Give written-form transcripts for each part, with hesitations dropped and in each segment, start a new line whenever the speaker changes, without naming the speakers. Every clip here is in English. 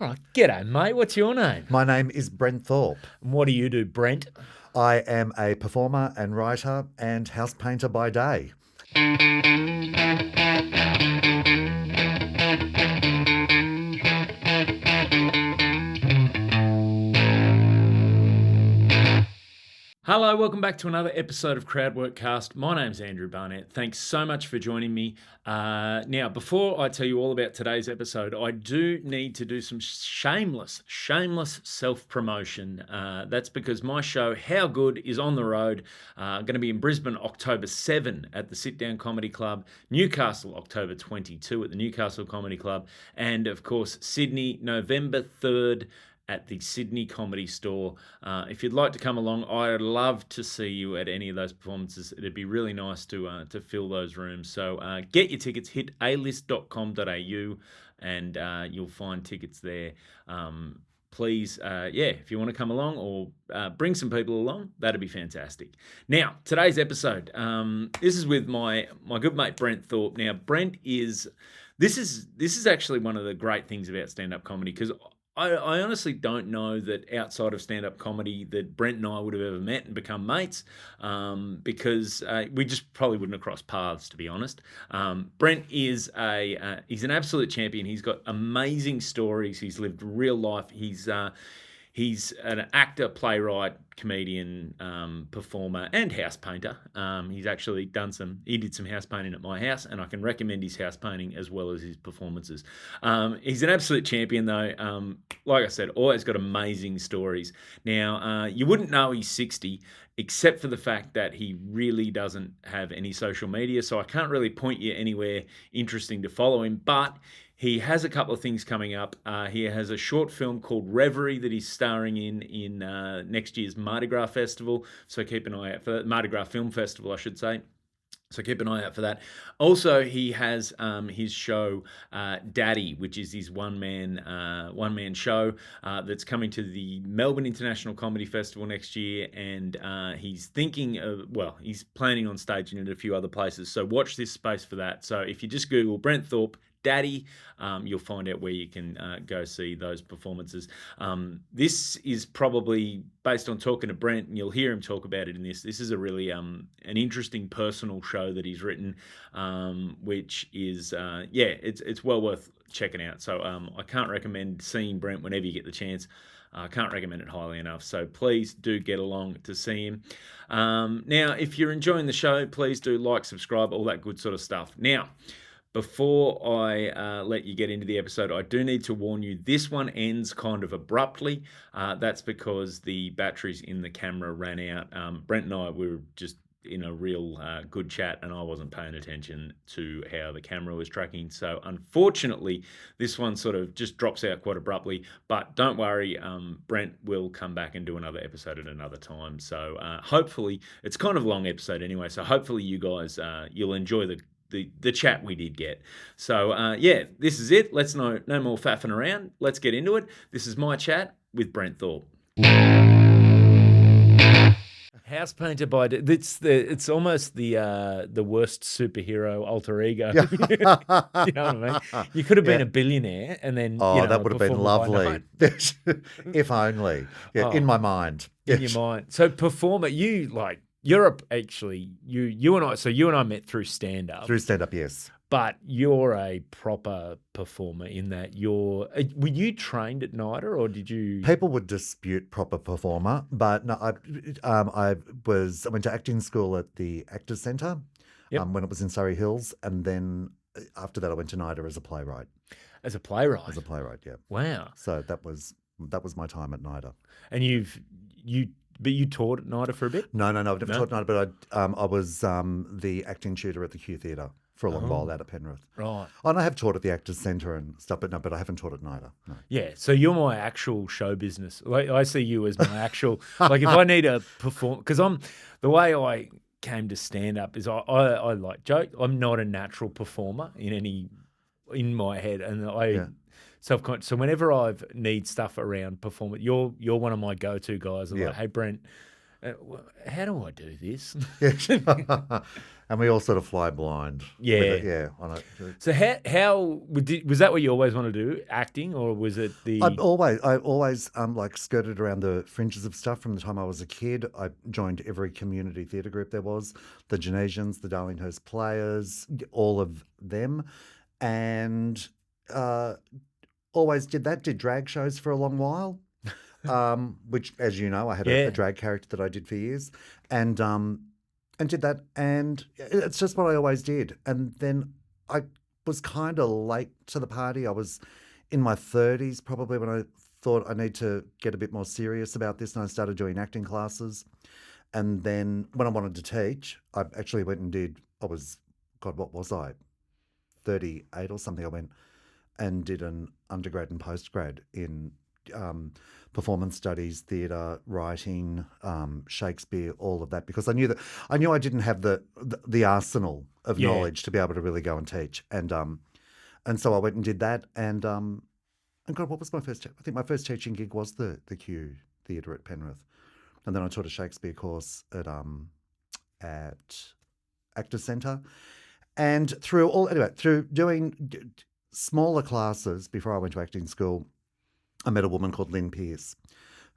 All right, g'day, mate. What's your name?
My name is Brent Thorpe.
And what do you do, Brent?
I am a performer and writer and house painter by day.
Hello, welcome back to another episode of Crowdworkcast. My name's Andrew Barnett. Thanks so much for joining me. Now, before I tell you all about today's episode, I do need to do some shameless self-promotion. That's because my show, How Good, is on the road. Going to be in Brisbane, October 7 at the Sit Down Comedy Club, Newcastle, October 22 at the Newcastle Comedy Club, and of course, Sydney, November 3rd at the Sydney Comedy Store. If you'd like to come along, I'd love to see you at any of those performances. It'd be really nice to fill those rooms. So get your tickets, hit alist.com.au, and you'll find tickets there. Please, if you want to come along or bring some people along, that'd be fantastic. Now, today's episode, this is with my good mate Brent Thorpe. Now, Brent is this is actually one of the great things about stand-up comedy, because I honestly don't know that outside of stand-up comedy that Brent and I would have ever met and become mates, because we just probably wouldn't have crossed paths, to be honest. Brent is he's an absolute champion. He's got amazing stories. He's lived real life. He's an actor, playwright, comedian, performer, and house painter. He's actually did some house painting at my house, and I can recommend his house painting as well as his performances. He's an absolute champion, though. Like I said, always got amazing stories. Now, you wouldn't know he's 60, except for the fact that he really doesn't have any social media, so I can't really point you anywhere interesting to follow him, but he has a couple of things coming up. He has a short film called Reverie that he's starring in next year's Mardi Gras Festival. So keep an eye out for that. Mardi Gras Film Festival, I should say. So keep an eye out for that. Also, he has his show Daddy, which is his one-man show that's coming to the Melbourne International Comedy Festival next year, and he's planning on staging it at a few other places. So watch this space for that. So if you just Google Brent Thorpe Daddy, you'll find out where you can go see those performances. This is probably, based on talking to Brent, and you'll hear him talk about it in this is a really an interesting personal show that he's written, which is, it's well worth checking out. So I can't recommend seeing Brent whenever you get the chance. I can't recommend it highly enough. So please do get along to see him. Now, if you're enjoying the show, please do like, subscribe, all that good sort of stuff. Now, before I let you get into the episode, I do need to warn you, this one ends kind of abruptly. That's because the batteries in the camera ran out. Brent and I were just in a real good chat, and I wasn't paying attention to how the camera was tracking. So unfortunately, this one sort of just drops out quite abruptly. But don't worry, Brent will come back and do another episode at another time. So hopefully, it's kind of a long episode anyway, so hopefully you guys, you'll enjoy the chat we did get. So this is it. Let's no more faffing around. Let's get into it. This is my chat with Brent Thorpe. House painter by it's almost the worst superhero alter ego. You know what I mean? You could have been a billionaire, and then
that would have been lovely. If only. Yeah, in my mind.
In your mind. So performer, you and I met through stand-up.
Through stand-up, yes.
But you're a proper performer in that were you trained at NIDA, or did you?
People would dispute proper performer, but no, I went to acting school at the Actors Centre when it was in Surrey Hills, and then after that I went to NIDA as a playwright.
As a playwright?
As a playwright, yeah.
Wow.
So that was my time at NIDA.
And But you taught at NIDA for a bit?
No, I've never taught NIDA, but I was the acting tutor at the Q Theatre for a long while out at Penrith.
Right.
And I have taught at the Actors Centre and stuff, but I haven't taught at NIDA. No.
Yeah, so you're my actual show business. Like, I see you as my actual, like if I need to perform, because the way I came to stand up is I like joke. I'm not a natural performer in my head, and self-conscious. So whenever I need stuff around performance, you're one of my go-to guys. I'm like, hey Brent, how do I do this?
Yeah. And we all sort of fly blind.
Yeah.
With it, yeah. On it.
So was that what you always want to do, acting, or was it
I always like skirted around the fringes of stuff from the time I was a kid. I joined every community theatre group there was, the Genesians, the Darlinghurst Players, all of them, and always did that. Did drag shows for a long while, which, as you know, I had a drag character that I did for years, and did that, and it's just what I always did. And then I was kind of late to the party. I was in my 30s probably when I thought I need to get a bit more serious about this, and I started doing acting classes. And then when I wanted to teach, I actually went and did, what was I, 38 or something. I went and did an undergrad and postgrad in performance studies, theatre, writing, Shakespeare, all of that, because I knew I didn't have the arsenal of knowledge to be able to really go and teach, and so I went and did that, and God, what was my first? I think my first teaching gig was the Q Theatre at Penrith, and then I taught a Shakespeare course at Actors Centre, and through doing smaller classes before I went to acting school, I met a woman called Lynn Pearce,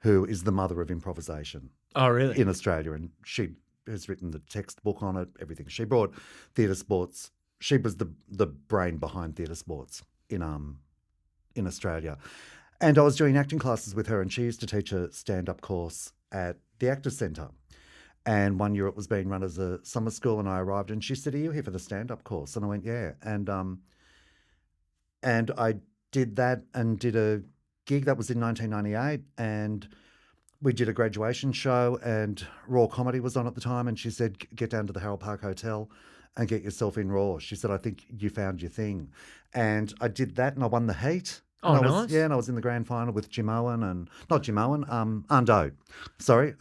who is the mother of improvisation.
Oh, really?
In Australia, and she has written the textbook on it, everything. She brought theatre sports. She was the brain behind theatre sports in Australia. And I was doing acting classes with her, and she used to teach a stand-up course at the Actors Centre. And one year it was being run as a summer school, and I arrived, and she said, "Are you here for the stand-up course?" And I went, "Yeah." And I did that and did a gig that was in 1998, and we did a graduation show, and Raw Comedy was on at the time, and she said, "Get down to the Harold Park Hotel and get yourself in Raw." She said, "I think you found your thing." And I did that, and I won the heat.
Oh, nice.
And I was in the grand final with Jim Owen Ando. Sorry.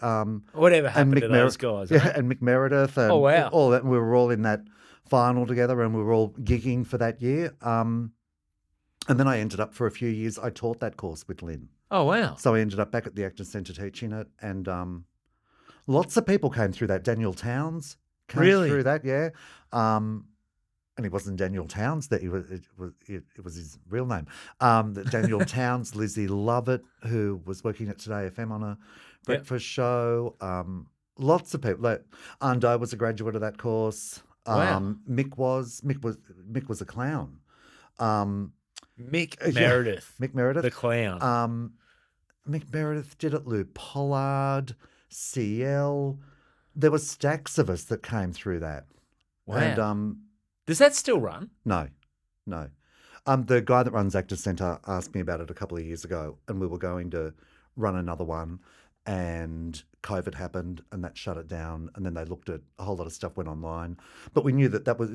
Whatever happened to those guys?
Yeah, and Mick Meredith. And
oh, wow.
All that. And we were all in that final together, and we were all gigging for that year. And then I ended up for a few years, I taught that course with Lynn.
Oh, wow.
So I ended up back at the Actors Centre teaching it, and lots of people came through that. Daniel Towns came through that, yeah. And he wasn't Daniel Towns, it was his real name. Daniel Towns, Lizzie Lovett, who was working at Today FM on a breakfast show. Lots of people. Like, Ando was a graduate of that course.
Wow.
Mick was a clown.
Mick Meredith.
Mick Meredith.
The clown.
Mick Meredith did it, Lou Pollard, CL. There were stacks of us that came through that.
Wow.
And
does that still run?
No. The guy that runs Actors Centre asked me about it a couple of years ago, and we were going to run another one, and COVID happened, and that shut it down, and then they looked at a whole lot of stuff went online. But we knew that was,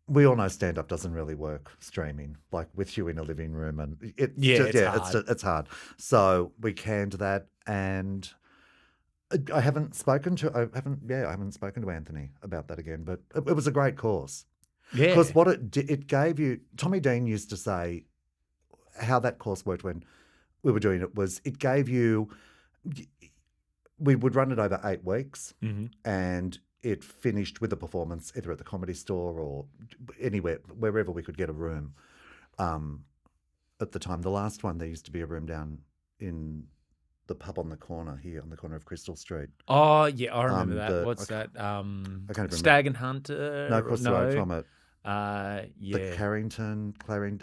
we all know stand-up doesn't really work streaming, like with you in a living room, and it's hard. So we canned that, and I haven't spoken to Anthony about that again, but it was a great course.
Yeah.
Because what it gave you, Tommy Dean used to say how that course worked when we were doing it was it gave you, we would run it over 8 weeks, and it finished with a performance either at the Comedy Store or anywhere, wherever we could get a room. At the time, the last one, there used to be a room down in the pub on the corner here, on the corner of Crystal Street.
Oh, yeah, I remember that. What's that?
I can't remember.
Stag and Hunter?
No, across the road from it.
Yeah.
The Clarendon.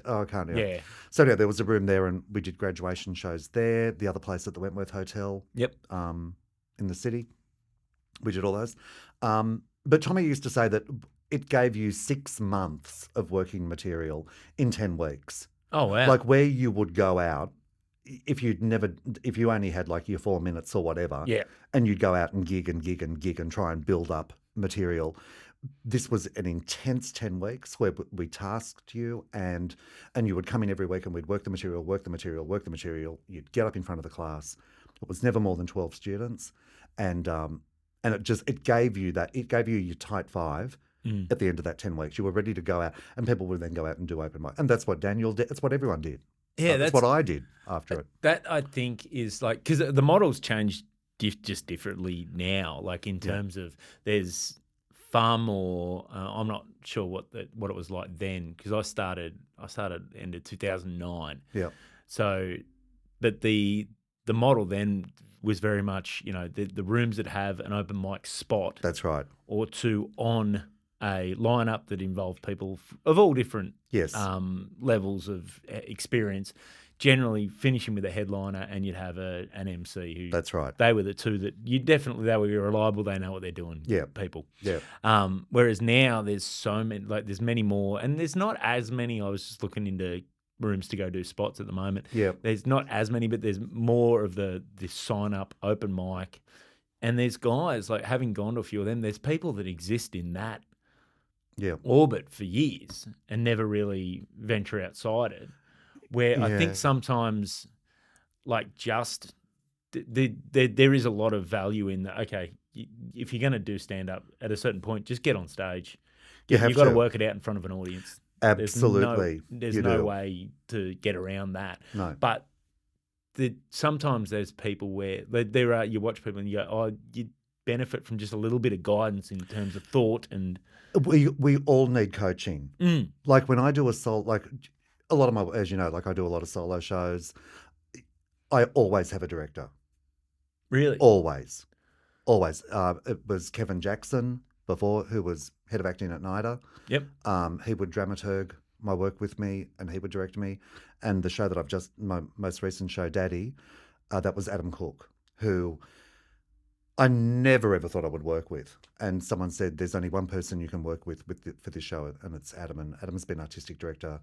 Oh, I can't remember.
Yeah.
So yeah, there was a room there, and we did graduation shows there. The other place at the Wentworth Hotel.
Yep.
In the city. We did all those. But Tommy used to say that it gave you 6 months of working material in 10 weeks.
Oh, wow.
Like where you would go out, if you only had like your 4 minutes or whatever, and you'd go out and gig and try and build up material. This was an intense 10 weeks where we tasked you, and you would come in every week, and we'd work the material. You'd get up in front of the class. It was never more than 12 students, and it gave you your tight 5 at the end of that 10 weeks. You were ready to go out, and people would then go out and do open mic, and that's what Daniel did. That's what everyone did.
Yeah,
that's what I did after it.
That I think is like, because the model's changed just differently now. Like in terms of there's far more. I'm not sure what it was like then because I started end of 2009.
Yeah.
So, but the model then was very much the rooms that have an open mic spot.
That's right.
Or two on a lineup that involve people of all different levels of experience, generally finishing with a headliner, and you'd have an MC who.
That's right.
They were the two that they were reliable. They know what they're doing.
Yeah.
People.
Yeah.
Whereas now there's so many, there's many more, and there's not as many. I was just looking into rooms to go do spots at the moment.
Yeah.
There's not as many, but there's more of the sign up open mic. And there's guys, like having gone to a few of them, there's people that exist in that orbit for years and never really venture outside it. Where I think sometimes, like just, there is a lot of value in that. Okay, if you're going to do stand-up at a certain point, just get on stage. You've got to work it out in front of an audience.
Absolutely.
There's no way to get around that.
No.
But sometimes there's people where you watch people and you go, oh, you benefit from just a little bit of guidance in terms of thought and.
We all need coaching. Like when I do like a lot of my, as you know, like I do a lot of solo shows. I always have a director.
Really?
Always. It was Kevin Jackson before, who was head of acting at NIDA.
Yep.
He would dramaturg my work with me and he would direct me. And the show that my most recent show, Daddy, that was Adam Cook, who I never ever thought I would work with. And someone said, there's only one person you can work with for this show, and it's Adam. And Adam's been artistic director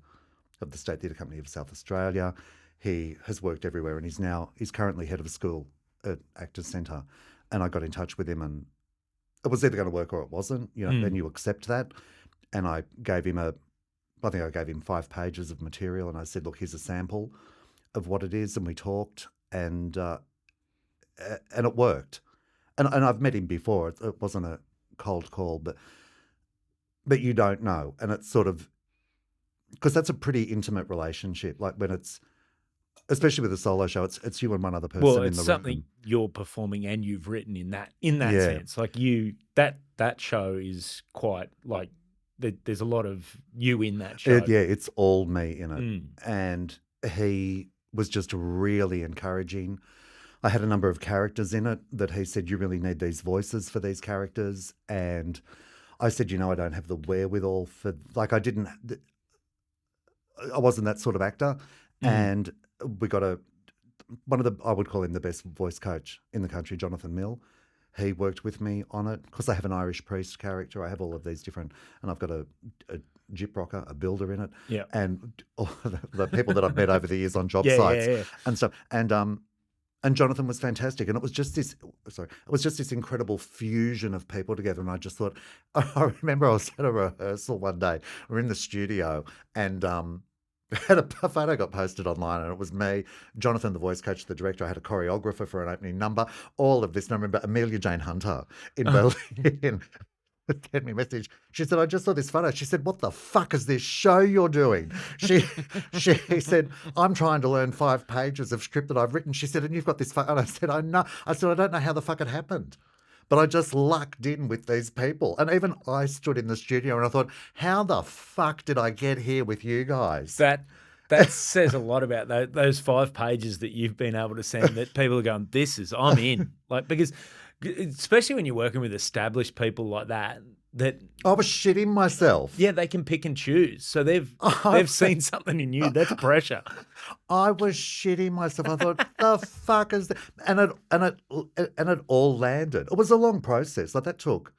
of the State Theatre Company of South Australia. He has worked everywhere, and he's currently head of a school at Actors Centre. And I got in touch with him, and it was either going to work or it wasn't, and you accept that. And I gave him I think I gave him 5 pages of material, and I said, look, here's a sample of what it is. And we talked, and it worked. And I've met him before. It wasn't a cold call, but you don't know. And it's sort of, because that's a pretty intimate relationship. Like when it's, especially with a solo show, it's you and one other person in the room.
Well, it's something you're performing and you've written in that sense. Like that show is quite like, there's a lot of you in that show.
It's all me in it. And he was just really encouraging. I had a number of characters in it that he said, you really need these voices for these characters. And I said, I don't have the wherewithal for, like I wasn't that sort of actor. And we got I would call him the best voice coach in the country, Jonathan Mill. He worked with me on it because I have an Irish priest character. I have all of these different, and I've got a gyp rocker, a builder in it.
Yeah.
And all the people that I've met over the years on job sites and stuff. And Jonathan was fantastic. And it was just this incredible fusion of people together. And I just thought, I remember I was at a rehearsal one day. We're in the studio and had a photo got posted online, and it was me, Jonathan, the voice coach, the director. I had a choreographer for an opening number, all of this. And I remember Amelia Jane Hunter in Berlin sent me a message. She said, I just saw this photo. She said, what the fuck is this show you're doing? She said, I'm trying to learn 5 pages of script that I've written. She said, and you've got this photo. And I said, I know. I said, I don't know how the fuck it happened. But I just lucked in with these people. And even I stood in the studio and I thought, how the fuck did I get here with you guys?
That says a lot about those 5 pages that you've been able to send, that people are going, I'm in. Like, because especially when you're working with established people like that
I was shitting myself.
Yeah, they can pick and choose. So they've seen something in you. That's pressure.
I was shitting myself. I thought, the fuck is that? And it all landed. It was a long process. Like that took,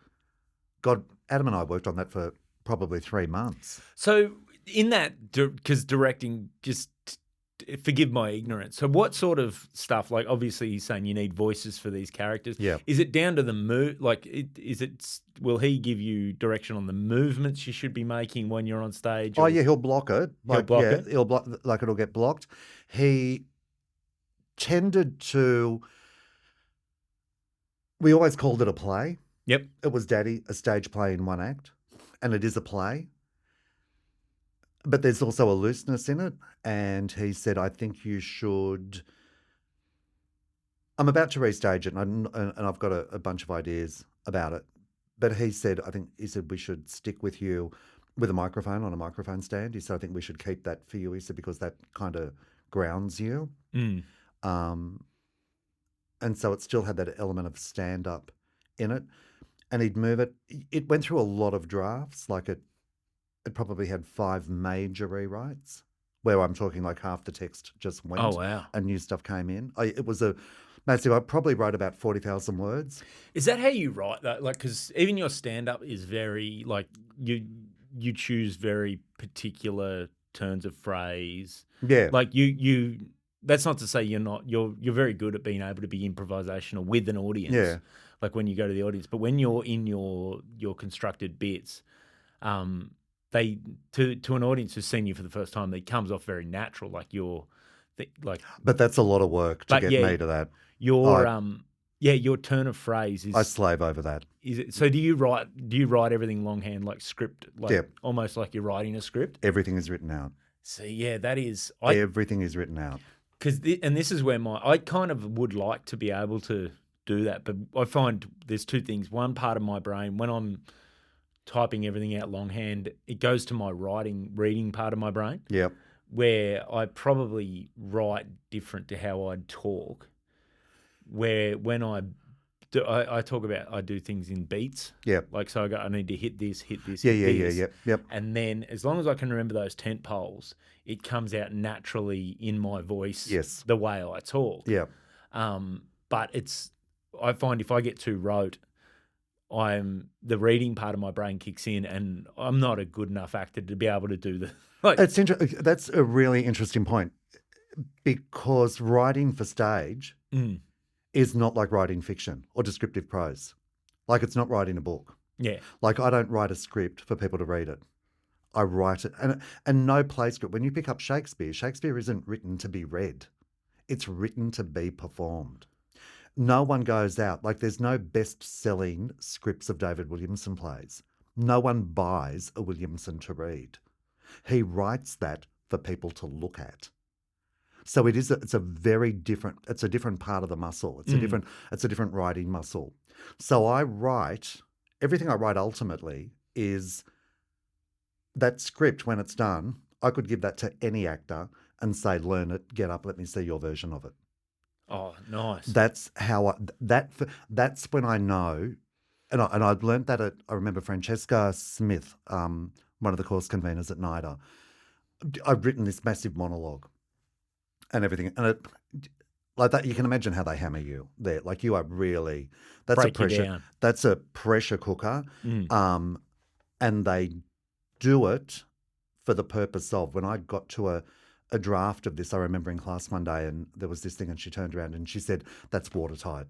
God, Adam and I worked on that for probably 3 months.
So in that, because directing, just forgive my ignorance. So what sort of stuff, like obviously he's saying you need voices for these characters.
Yeah.
Is it down to the move? Like, will he give you direction on the movements you should be making when you're on stage?
Oh yeah, he'll block it. He'll block, like it'll get blocked. He tended to, we always called it a play.
Yep.
It was Daddy, a stage play in 1 act. And it is a play. But there's also a looseness in it. And he said, I think you should I'm about to restage it, and I've got a bunch of ideas about it. But he said, we should stick with you with a microphone on a microphone stand. He said, I think we should keep that for you. He said, because that kind of grounds you.
Mm.
And so it still had that element of stand up in it. And he'd move it. It went through a lot of drafts. Like it probably had 5 major rewrites where I'm talking like half the text just went.
Oh, wow.
And new stuff came in. It was a massive. I probably wrote about 40,000 words.
Is that how you write that? Like, because even your stand-up is very, like, you choose very particular turns of phrase.
Yeah.
Like, you that's not to say you're very good at being able to be improvisational with an audience.
Yeah.
Like when you go to the audience. But when you're in your constructed bits, they to an audience who's seen you for the first time, it comes off very natural. Like
But that's a lot of work to get me to that.
Your turn of phrase is.
I slave over that.
Is it, so do you write everything longhand, like script, like
Yeah.
almost like you're writing a script?
Everything is written out.
See, yeah, that is.
Everything is written out.
And this is where I kind of would like to be able to do that, but I find there's 2 things. One part of my brain, when I'm typing everything out longhand, it goes to my reading part of my brain.
Yep.
Where I probably write different to how I'd talk. Where when I talk about, I do things in beats.
Yep.
Like, so I need to hit this.
Yep.
And then as long as I can remember those tent poles, it comes out naturally in my voice.
Yes.
The way I talk.
Yeah.
But I find if I get too rote, the reading part of my brain kicks in, and I'm not a good enough actor to be able to do the.
That's a really interesting point, because writing for stage is not like writing fiction or descriptive prose. Like, it's not writing a book.
Yeah.
Like, I don't write a script for people to read it. I write it, and no play script. When you pick up Shakespeare isn't written to be read. It's written to be performed. No one goes out, like there's no best-selling scripts of David Williamson plays. No one buys a Williamson to read. He writes that for people to look at. So it's a different part of the muscle. It's a different writing muscle. So everything I write ultimately is that script. When it's done, I could give that to any actor and say, learn it, get up, let me see your version of it.
Oh, nice.
That's how that's when I know, and I've learned that I remember Francesca Smith, one of the course conveners at NIDA. I've written this massive monologue and everything, and like that, you can imagine how they hammer you there. Like, you are really, that's
break
a pressure.
You down.
That's a pressure cooker, and they do it for the purpose of, when I got to a draft of this, I remember in class one day, and there was this thing, and she turned around and she said, "That's watertight."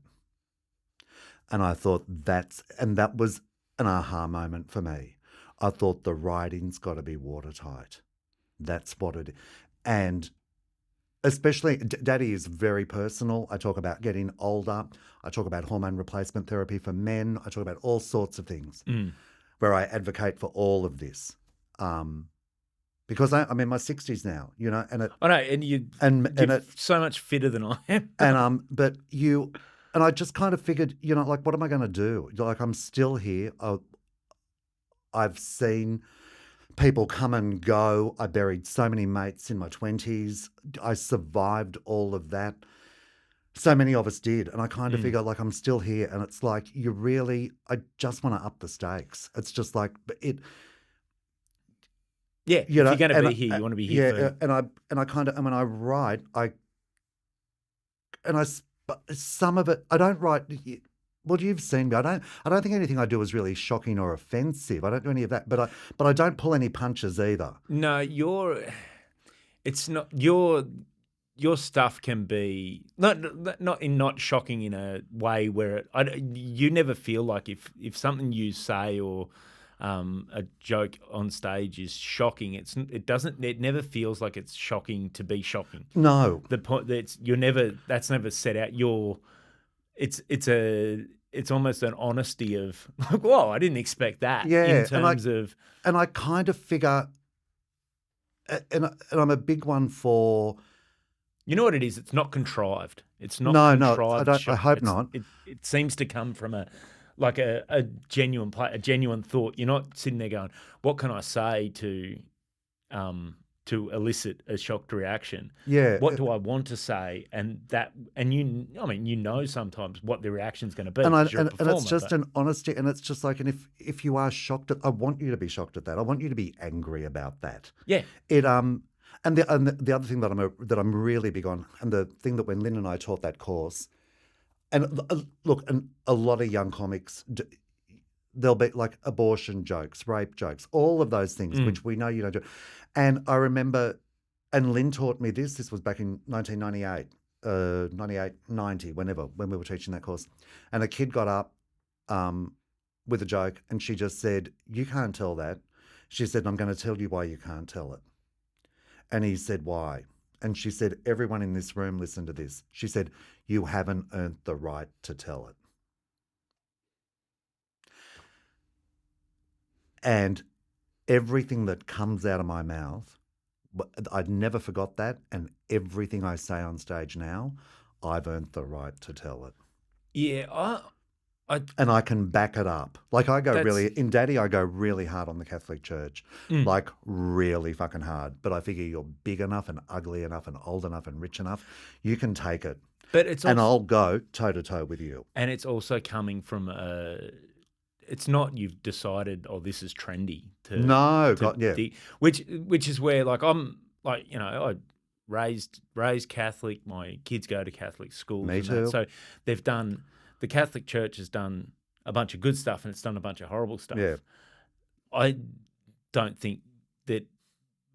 And I thought that was an aha moment for me. I thought the writing's got to be watertight. That's what it is. And especially, Daddy is very personal. I talk about getting older. I talk about hormone replacement therapy for men. I talk about all sorts of things where I advocate for all of this. Because I'm in my 60s now, and
I know, and you're so much fitter than I am.
And I just kind of figured, like, what am I going to do? Like, I'm still here. I've seen people come and go. I buried so many mates in my 20s. I survived all of that. So many of us did. And I kind of figure, like, I'm still here. And it's like, I just want to up the stakes. It's just like,
yeah, if you're going to be here, you want to be here.
Yeah, and I kind of, when I write, some of it, I don't write. Well, you've seen me. I don't think anything I do is really shocking or offensive. I don't do any of that. But I don't pull any punches either.
No, it's not your stuff can be not shocking in a way where you never feel like if something you say or a joke on stage is shocking, it never feels like it's shocking to be shocking.
No.
The point that's never set out it's almost an honesty of like, whoa, I didn't expect that.
Yeah.
In terms of,
and I kind of figure, and I'm a big one for
You know what it is? It's not contrived. It's not
No,
contrived.
I hope not.
It seems to come from a genuine a genuine thought. You're not sitting there going, "What can I say to elicit a shocked reaction?
Yeah.
What do I want to say?" And you know sometimes what the reaction's going to be.
And
You're a
and it's
performer,
just an honesty, and it's just like, and if you are shocked I want you to be shocked at that. I want you to be angry about that.
yeah,
It and the other thing that I'm really big on, and the thing that when Lynn and I taught that course, and look, and a lot of young comics, there'll be like abortion jokes, rape jokes, all of those things, which we know you don't do. And I remember, and Lynn taught me this. This was back in 1998, 98, 90, when we were teaching that course, and a kid got up with a joke, and she just said, "You can't tell that." She said, "I'm going to tell you why you can't tell it." And he said, "Why?" And she said, "Everyone in this room, listen to this." She said, "You haven't earned the right to tell it." And everything that comes out of my mouth, I'd never forgot that. And everything I say on stage now, I've earned the right to tell it.
yeah.
And I can back it up. Like I go in Daddy, I go really hard on the Catholic Church, like really fucking hard. But I figure you're big enough and ugly enough and old enough and rich enough, you can take it.
But it's
and I'll go toe to toe with you.
And it's also coming from it's not you've decided, oh, this is trendy. Which is where like I'm like, I raised Catholic. My kids go to Catholic schools.
Me too.
So the Catholic Church has done a bunch of good stuff and it's done a bunch of horrible stuff.
Yeah.
I don't think that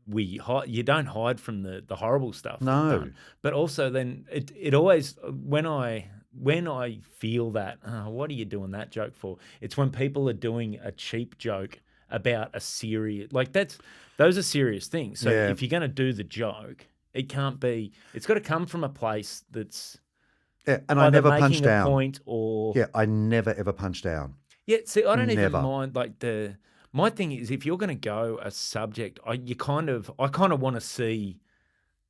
you don't hide from the horrible stuff.
No.
Done. But also then it always, when I feel that, what are you doing that joke for? It's when people are doing a cheap joke about a serious, like those are serious things. So if you're going to do the joke, it's got to come from a place that's
and I never punch down.
Point or
I never ever punch down.
Yeah, see, I don't even mind like my thing is if you're going to go a subject, I kind of want to see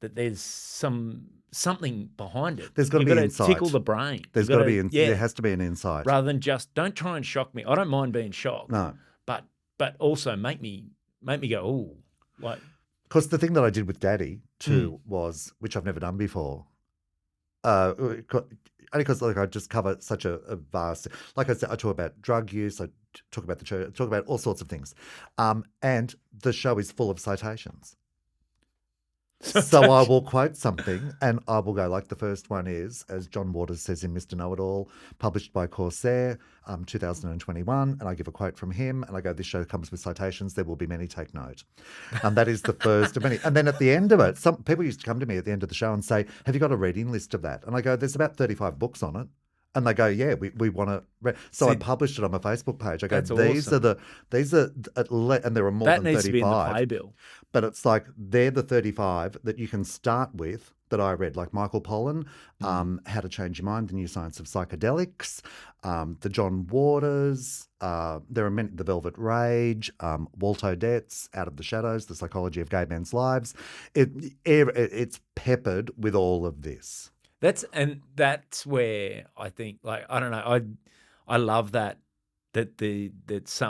that there's something behind it.
There's got to be insight.
Tickle the brain.
There's got to be there has to be an insight.
Rather than just don't try and shock me. I don't mind being shocked.
No.
But also make me go, oh, like,
because the thing that I did with Daddy too was, which I've never done before, only because like I just cover such a vast, like I said, I talk about drug use, I talk about the church, I talk about all sorts of things, and the show is full of citations. So I will quote something and I will go, like the first one is, as John Waters says in Mr. Know-It-All, published by Corsair, 2021, and I give a quote from him and I go, this show comes with citations, there will be many, take note. And that is the first of many. And then at the end of it, some people used to come to me at the end of the show and say, have you got a reading list of that? And I go, there's about 35 books on it. And they go, yeah, we want to read. So I published it on my Facebook page. I go, these are and there are more than 35. That
needs to be in the playbill.
But it's like they're the 35 that you can start with that I read, like Michael Pollan, How to Change Your Mind, The New Science of Psychedelics, the John Waters, there are many, The Velvet Rage, Walt Odette's Out of the Shadows, The Psychology of Gay Men's Lives. It's peppered with all of this.
That's where I think, like, I don't know, I love that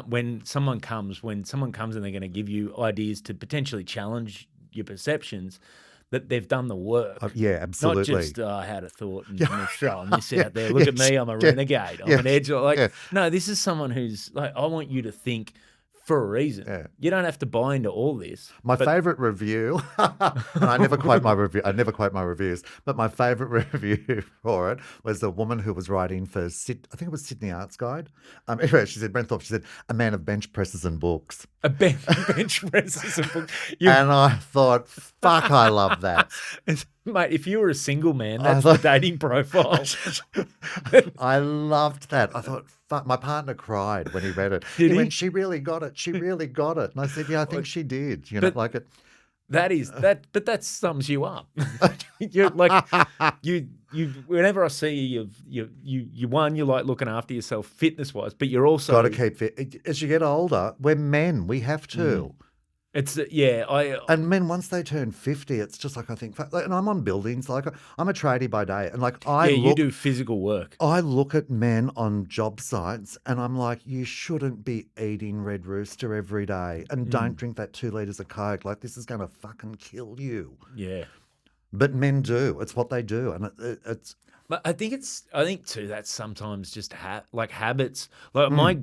when someone comes and they're going to give you ideas to potentially challenge your perceptions, that they've done the work.
Yeah, absolutely.
Not just I had a thought and I'm throwing this out there. Look at me, I'm a renegade. I'm an edge. No, this is someone who's like, I want you to think for a reason. Yeah. You don't have to buy into all this.
My favourite review, and I never quote my reviews, but my favourite review for it was the woman who was writing for, I think it was Sydney Arts Guide. Anyway, she said, Brent Thorpe, she said, a man of bench presses and books.
A bench presses and books.
And I thought, fuck, I love that.
Mate, if you were a single man, that's the dating profile.
I loved that. I thought, fuck, my partner cried when he read it. He went, she really got it. She really got it. And I said, yeah, I think she did. You know, like it.
But that sums you up. You're like, you. Whenever I see you like looking after yourself fitness wise, but you're also
got to keep fit. As you get older, we're men. We have to.
It's I
And men, once they turn 50, it's just like, I think, like, and I'm on buildings, like I'm a tradie by day, and like
you do physical work.
I look at men on job sites and I'm like, you shouldn't be eating Red Rooster every day and don't drink that 2 litres of Coke. Like, this is going to fucking kill you.
Yeah.
But men do. It's what they do. And it's.
But I think too that's sometimes just like habits. Like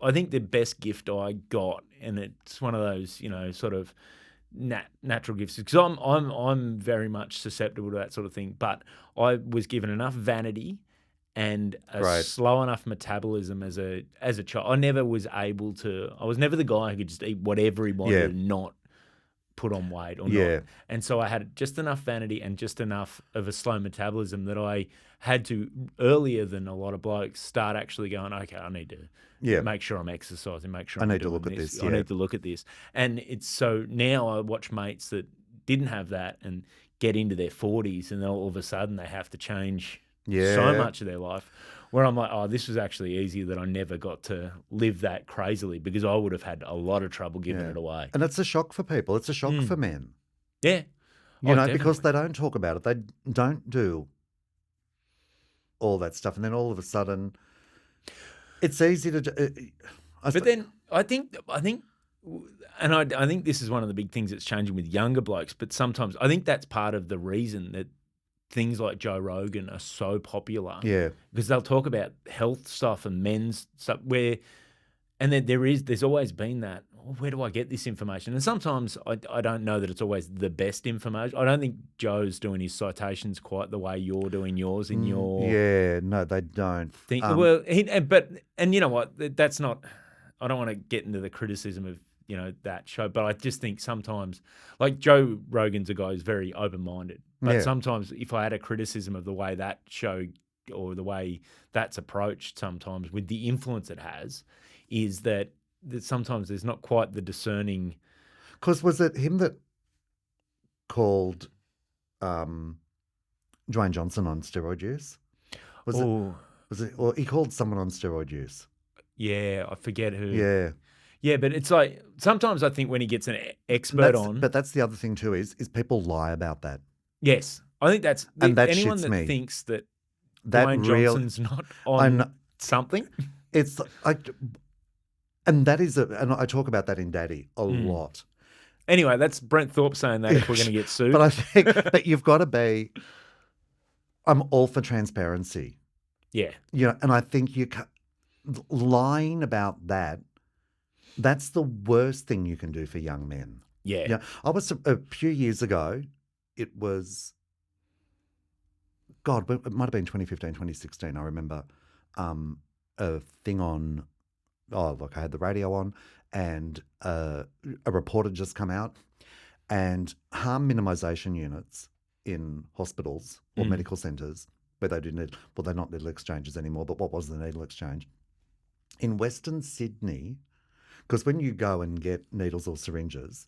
I think the best gift I got, and it's one of those sort of natural gifts, because I'm very much susceptible to that sort of thing. But I was given enough vanity and a
Right.
slow enough metabolism as a child. I never was able to. I was never the guy who could just eat whatever he wanted and not put on weight or not. And so I had just enough vanity and just enough of a slow metabolism that I had to, earlier than a lot of blokes, start actually going, okay, I need to make sure I'm exercising, make sure
I
I'm
need to
doing
look at this.
I need to look at this. And it's so now I watch mates that didn't have that and get into their 40s, and then all of a sudden they have to change so much of their life, where I'm like, oh, this was actually easier that I never got to live that crazily, because I would have had a lot of trouble giving it away.
And it's a shock for people. It's a shock for men.
Yeah.
You know, because they don't talk about it. They don't do all that stuff. And then all of a sudden, it's easy to.
But then I think, and I think this is one of the big things that's changing with younger blokes, but sometimes I think that's part of the reason that things like Joe Rogan are so popular.
Yeah.
Because they'll talk about health stuff and men's stuff and then there's always been that, where do I get this information? And sometimes I don't know that it's always the best information. I don't think Joe's doing his citations quite the way you're doing yours in your.
Yeah, no, they don't.
Well, and you know what? That's not. I don't want to get into the criticism of that show, but I just think sometimes, like, Joe Rogan's a guy who's very open-minded, but sometimes if I had a criticism of the way that show or the way that's approached sometimes with the influence it has, is that sometimes there's not quite the discerning.
Because was it him that called Dwayne Johnson on steroid use? Was it, or he called someone on steroid use?
Yeah, I forget who.
Yeah.
Yeah, but it's like sometimes I think when he gets an expert on.
But that's the other thing too, is people lie about that.
Yes. I think that's
and that
anyone
shits
that
me.
Thinks that Dwayne Johnson's not on something.
It's like, and that is and I talk about that in Daddy a lot.
Anyway, that's Brent Thorpe saying that if we're going to get sued.
But I think that you've got to be. I'm all for transparency.
Yeah.
And I think lying about that. That's the worst thing you can do for young men.
Yeah.
I was a few years ago. It was. God, it might have been 2015, 2016. I remember a thing on. Oh, look, I had the radio on, and a report had just come out, and harm minimisation units in hospitals or medical centres where they do they're not needle exchanges anymore, but what was the needle exchange? In Western Sydney, because when you go and get needles or syringes,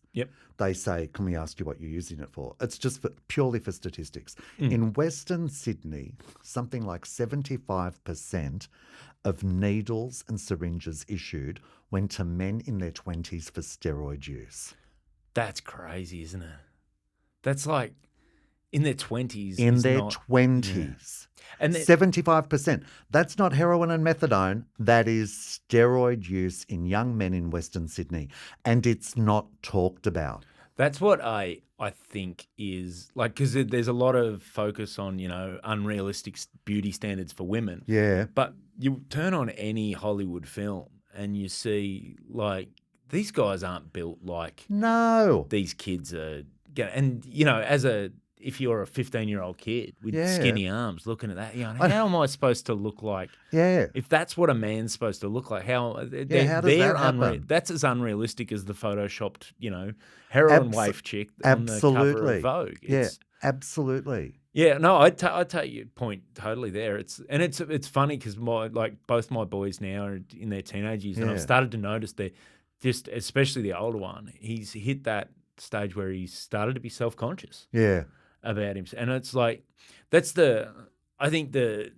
they say, can we ask you what you're using it for? It's just purely for statistics. In Western Sydney, something like 75% of needles and syringes issued went to men in their 20s for steroid use.
That's crazy, isn't it? That's like in their 20s.
In their 20s. Yeah. And 75%. That's not heroin and methadone. That is steroid use in young men in Western Sydney. And it's not talked about.
That's what I think is like, because there's a lot of focus on, unrealistic beauty standards for women.
Yeah.
But you turn on any Hollywood film and you see, like, these guys aren't built like these kids are. And, if you're a 15-year-old kid with skinny arms looking at that, how am I supposed to look like?
Yeah.
If that's what a man's supposed to look like, how does
that happen?
That's as unrealistic as the photoshopped, heroin waif chick on the cover of Vogue.
Absolutely.
Yeah, no, I take your point totally there. It's funny because both my boys now are in their teenage years, and I've started to notice that just especially the older one, he's hit that stage where he's started to be self-conscious.
Yeah.
About him, and it's like I think the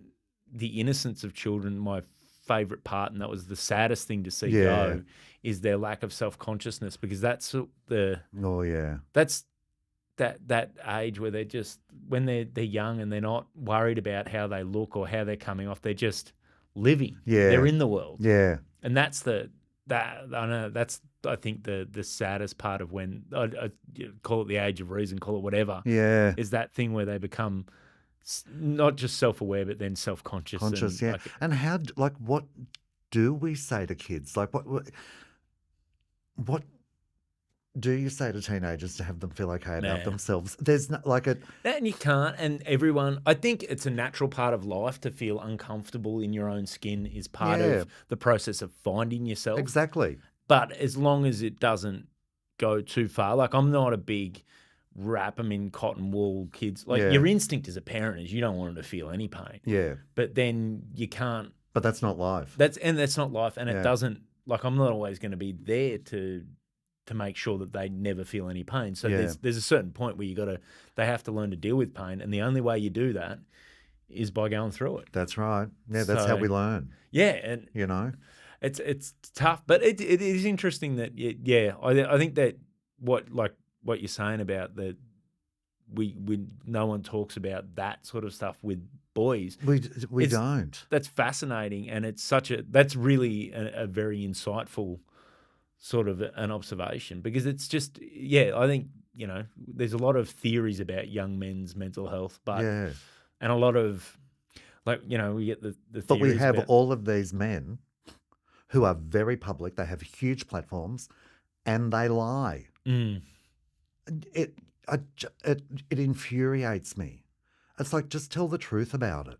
innocence of children. My favourite part, and that was the saddest thing to see
Yeah.
go, is their lack of self-consciousness, because that's
Oh, yeah.
that's that age where they're just, when they're young and they're not worried about how they look or how they're coming off, they're just living.
Yeah.
They're in the world.
Yeah.
And that's I think the saddest part of when I call it the age of reason, call it whatever,
Yeah.
is that thing where they become not just self-aware but then self-conscious.
Conscious,
and,
yeah. And how, like, what do we say to kids? Like, what do you say to teenagers to have them feel okay about
Nah.
themselves? There's no, like a
And you can't. And everyone, I think it's a natural part of life to feel uncomfortable in your own skin is part
Yeah.
of the process of finding yourself.
exactly.
But as long as it doesn't go too far, like I'm not a big wrap them in cotton wool kids. Like
Yeah.
your instinct as a parent is you don't want them to feel any pain.
Yeah.
But then you can't.
But that's not life.
That's not life, and
Yeah.
it doesn't. Like I'm not always going to be there to make sure that they never feel any pain. So
Yeah.
there's a certain point where they have to learn to deal with pain, and the only way you do that is by going through it.
That's right. Yeah, that's how
So-
we learn,
Yeah, and
you know?
it's tough, but it is interesting that I think that what you're saying about that we no one talks about that sort of stuff with boys.
We
It's-
don't.
That's fascinating, and that's really a very insightful sort of an observation, because it's just I think there's a lot of theories about young men's mental health, but
Yeah.
and a lot of we get the
But we
theories
have
about,
all of these men who are very public, they have huge platforms, and they lie.
Mm,
It infuriates me. It's like, just tell the truth about it.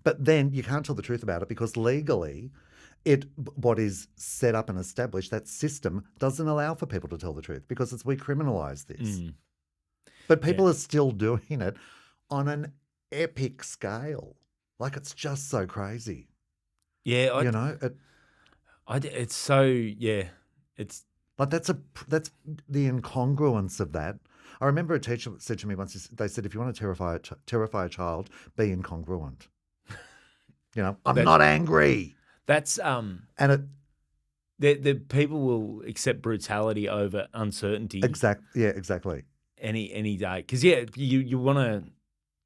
But then you can't tell the truth about it because legally, what is set up and established, that system doesn't allow for people to tell the truth because we criminalise this.
mm.
But people are still doing it on an epic scale. Like, it's just so crazy.
Yeah,
You know,
it's so it's
like that's the incongruence of that. I remember a teacher said to me once, they said, if you want to terrify a child, be incongruent. You know, I'm not angry.
that's
And
the people will accept brutality over uncertainty
exactly.
any day, because you want to.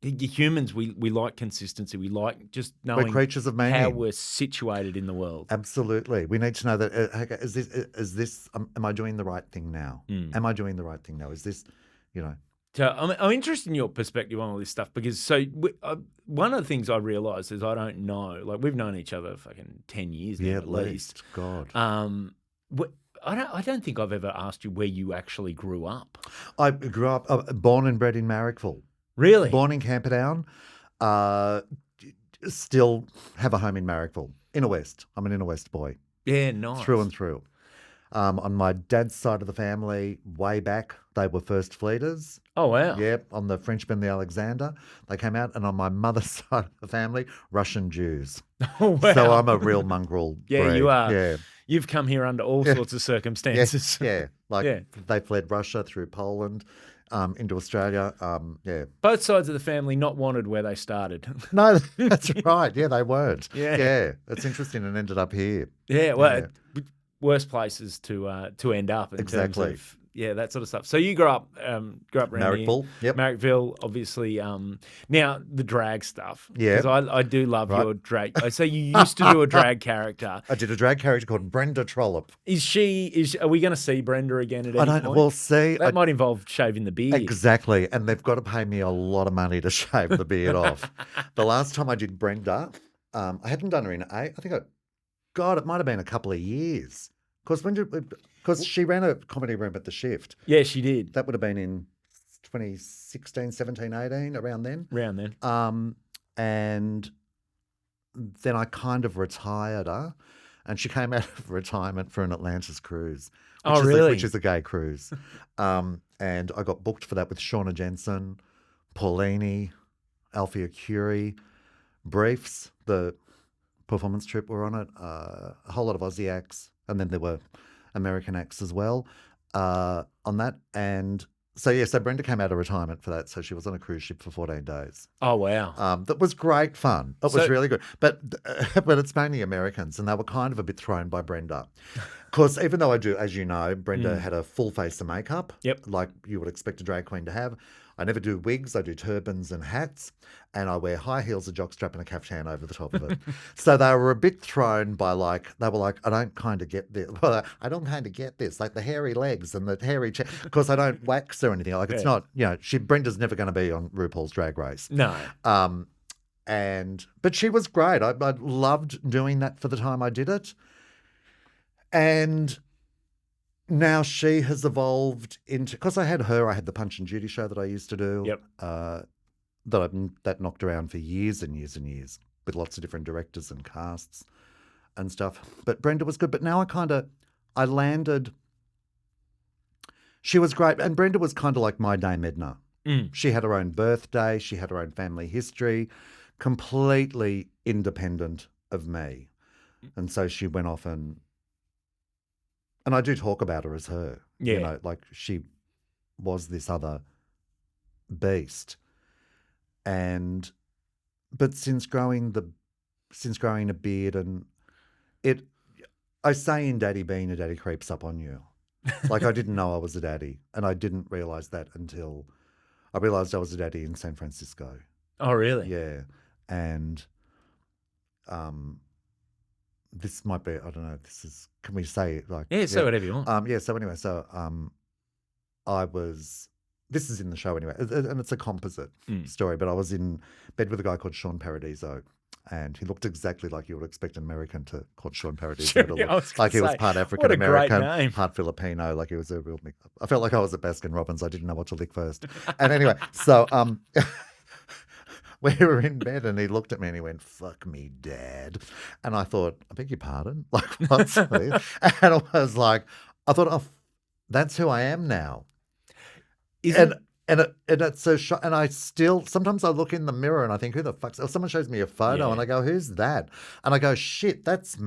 Humans, we like consistency. We like just
We're
knowing
creatures of
how
meaning.
we're situated in the world.
Absolutely. We need to know that, okay, is this, am I doing the right thing now?
Mm.
Am I doing the right thing now? Is this,
So I'm interested in your perspective on all this stuff, because one of the things I realised is I don't know. Like, we've known each other fucking 10 years now,
yeah,
at least.
God.
I don't think I've ever asked you where you actually grew up.
I grew up, born and bred in Marrickville.
Really?
Born in Camperdown. Still have a home in Marrickville. Inner West. I'm an Inner West boy.
Yeah, nice.
Through and through. On my dad's side of the family, way back, they were first fleeters.
Oh, wow.
Yep, on the Frenchman, the Alexander, they came out. And on my mother's side of the family, Russian Jews.
Oh, wow.
So I'm a real mongrel
Yeah,
breed.
you are.
Yeah,
You've come here under all sorts of circumstances.
yeah. Like,
Yeah.
they fled Russia through Poland, into Australia. Yeah.
Both sides of the family not wanted where they started.
No, that's right. Yeah, they weren't.
Yeah.
Yeah, it's interesting, and ended up here.
Yeah, well, worse places to end up in
Exactly.
terms of that sort of stuff. So you grew up around
Marrickville.
here.
Yep.
Marrickville, obviously. Now the drag stuff.
Yeah.
because I do love
Right.
your drag. So you used to do a drag character.
I did a drag character called Brenda Trollope.
Are we going to see Brenda again at
I
any
don't know.
point?
We'll see.
That might involve shaving the beard.
Exactly. And they've got to pay me a lot of money to shave the beard off. The last time I did Brenda, I hadn't done her in it might have been a couple of years. Because she ran a comedy room at the Shift.
Yeah, she did.
That would have been in 2016, 17, 18, around then.
Around then.
And then I kind of retired her, and she came out of retirement for an Atlantis cruise.
Oh, really?
Which is a gay cruise. And I got booked for that with Shauna Jensen, Paulini, Alfia Curie, Briefs, the performance troupe were on it, a whole lot of Aussie acts, and then there were American acts as well on that. And So Brenda came out of retirement for that. So she was on a cruise ship for 14 days.
Oh, wow.
That was great fun. It was
So-
really good. But it's mainly Americans, and they were kind of a bit thrown by Brenda. Of course, even though I do, as you know, Brenda had a full face of makeup,
Yep.
like you would expect a drag queen to have. I never do wigs. I do turbans and hats, and I wear high heels, a jockstrap, and a caftan over the top of it. So they were a bit thrown by they were like, I don't kind of get this. Well, I don't kind of get this, like the hairy legs and the hairy chest. Of course, I don't wax or anything. Like it's
Yeah.
not, Brenda's never going to be on RuPaul's Drag Race.
No.
But she was great. I loved doing that for the time I did it. And now she has evolved into, because I had the Punch and Judy show that I used to do.
Yep.
That knocked around for years and years and years with lots of different directors and casts and stuff. But Brenda was good. But now I landed. She was great. And Brenda was kind of like my Dame Edna. She had her own birthday. She had her own family history, completely independent of me. And so she went off and I do talk about her as her.
Yeah.
Like she was this other beast. But since growing a beard I say in Daddy being a daddy creeps up on you. Like I didn't know I was a daddy, and I didn't realize that until I realized I was a daddy in San Francisco.
Oh, really?
Yeah. And this might be, I don't know, can we say it? Like,
Yeah, say whatever you want.
So anyway, this is in the show anyway, and it's a composite story, but I was in bed with a guy called Sean Paradiso, and he looked exactly like you would expect an American called Sean Paradiso to look. Like he was part African American, part Filipino, like he was a real mix. I felt like I was at Baskin Robbins. I didn't know what to lick first. And anyway, so we were in bed and he looked at me and he went, "Fuck me, Dad." And I thought, I beg your pardon? Like, what's this? And I was like, I thought, oh, that's who I am now. And it's so and I still sometimes I look in the mirror and I think, who the fuck's? Or someone shows me a photo and I go, who's that? And I go, shit, that's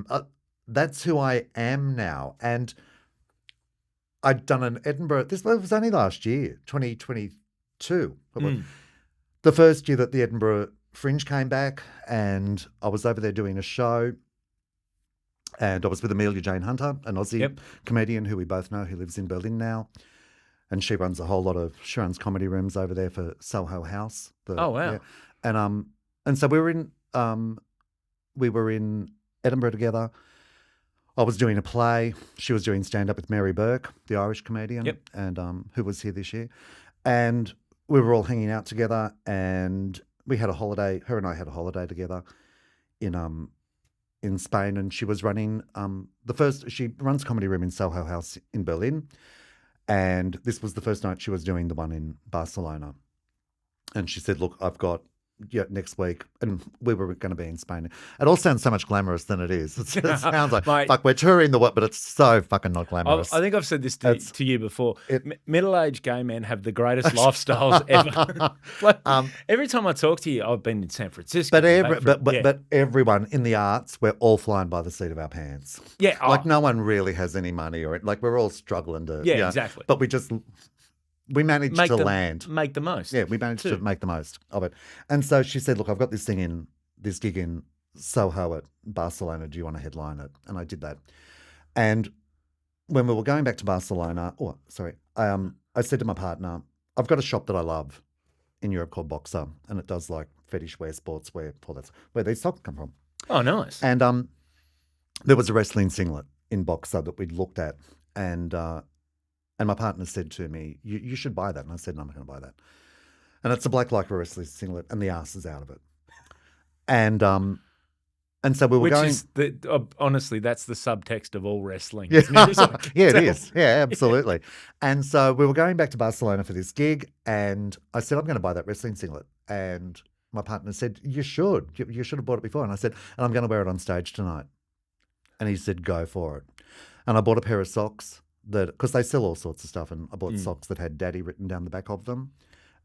who I am now. And I'd done an Edinburgh. This was only last year, 2022. The first year that the Edinburgh Fringe came back, and I was over there doing a show. And I was with Amelia Jane Hunter, an Aussie comedian who we both know, who lives in Berlin now. And she runs she runs comedy rooms over there for Soho House.
Oh, wow.
Yeah. And so we were in Edinburgh together. I was doing a play. She was doing stand-up with Mary Burke, the Irish comedian, and who was here this year. And we were all hanging out together, and we had a holiday. Her and I had a holiday together in Spain, and she was running she runs comedy room in Soho House in Berlin. And this was the first night she was doing the one in Barcelona. And she said, look, I've got next week. And we were going to be in Spain. It all sounds so much glamorous than it is. It sounds like,
Mate,
fuck, we're touring the world, but it's so fucking not glamorous.
I think I've said this to you before. Middle-aged gay men have the greatest lifestyles ever. Every time I talk to you, I've been in San Francisco.
But everyone in the arts, we're all flying by the seat of our pants.
Yeah.
Like no one really has any money we're all struggling to.
Yeah, exactly.
But we managed to land.
Make the most.
Yeah, we managed to make the most of it. And so she said, look, I've got this gig in Soho at Barcelona. Do you want to headline it? And I did that. And when we were going back to Barcelona, I said to my partner, I've got a shop that I love in Europe called Boxer, and it does like fetish wear, sportswear, all that. Where these socks come from.
Oh, nice.
And there was a wrestling singlet in Boxer that we'd looked at, and my partner said to me, you should buy that. And I said, no, I'm not going to buy that. And it's a black lycra wrestling singlet, and the arse is out of it. And so we were
honestly, that's the subtext of all wrestling.
Yeah,
isn't it?
yeah, it is. Yeah, absolutely. And so we were going back to Barcelona for this gig, and I said, I'm going to buy that wrestling singlet. And my partner said, you should. You should have bought it before. And I said, and I'm going to wear it on stage tonight. And he said, go for it. And I bought a pair of socks because they sell all sorts of stuff, and I bought socks that had Daddy written down the back of them,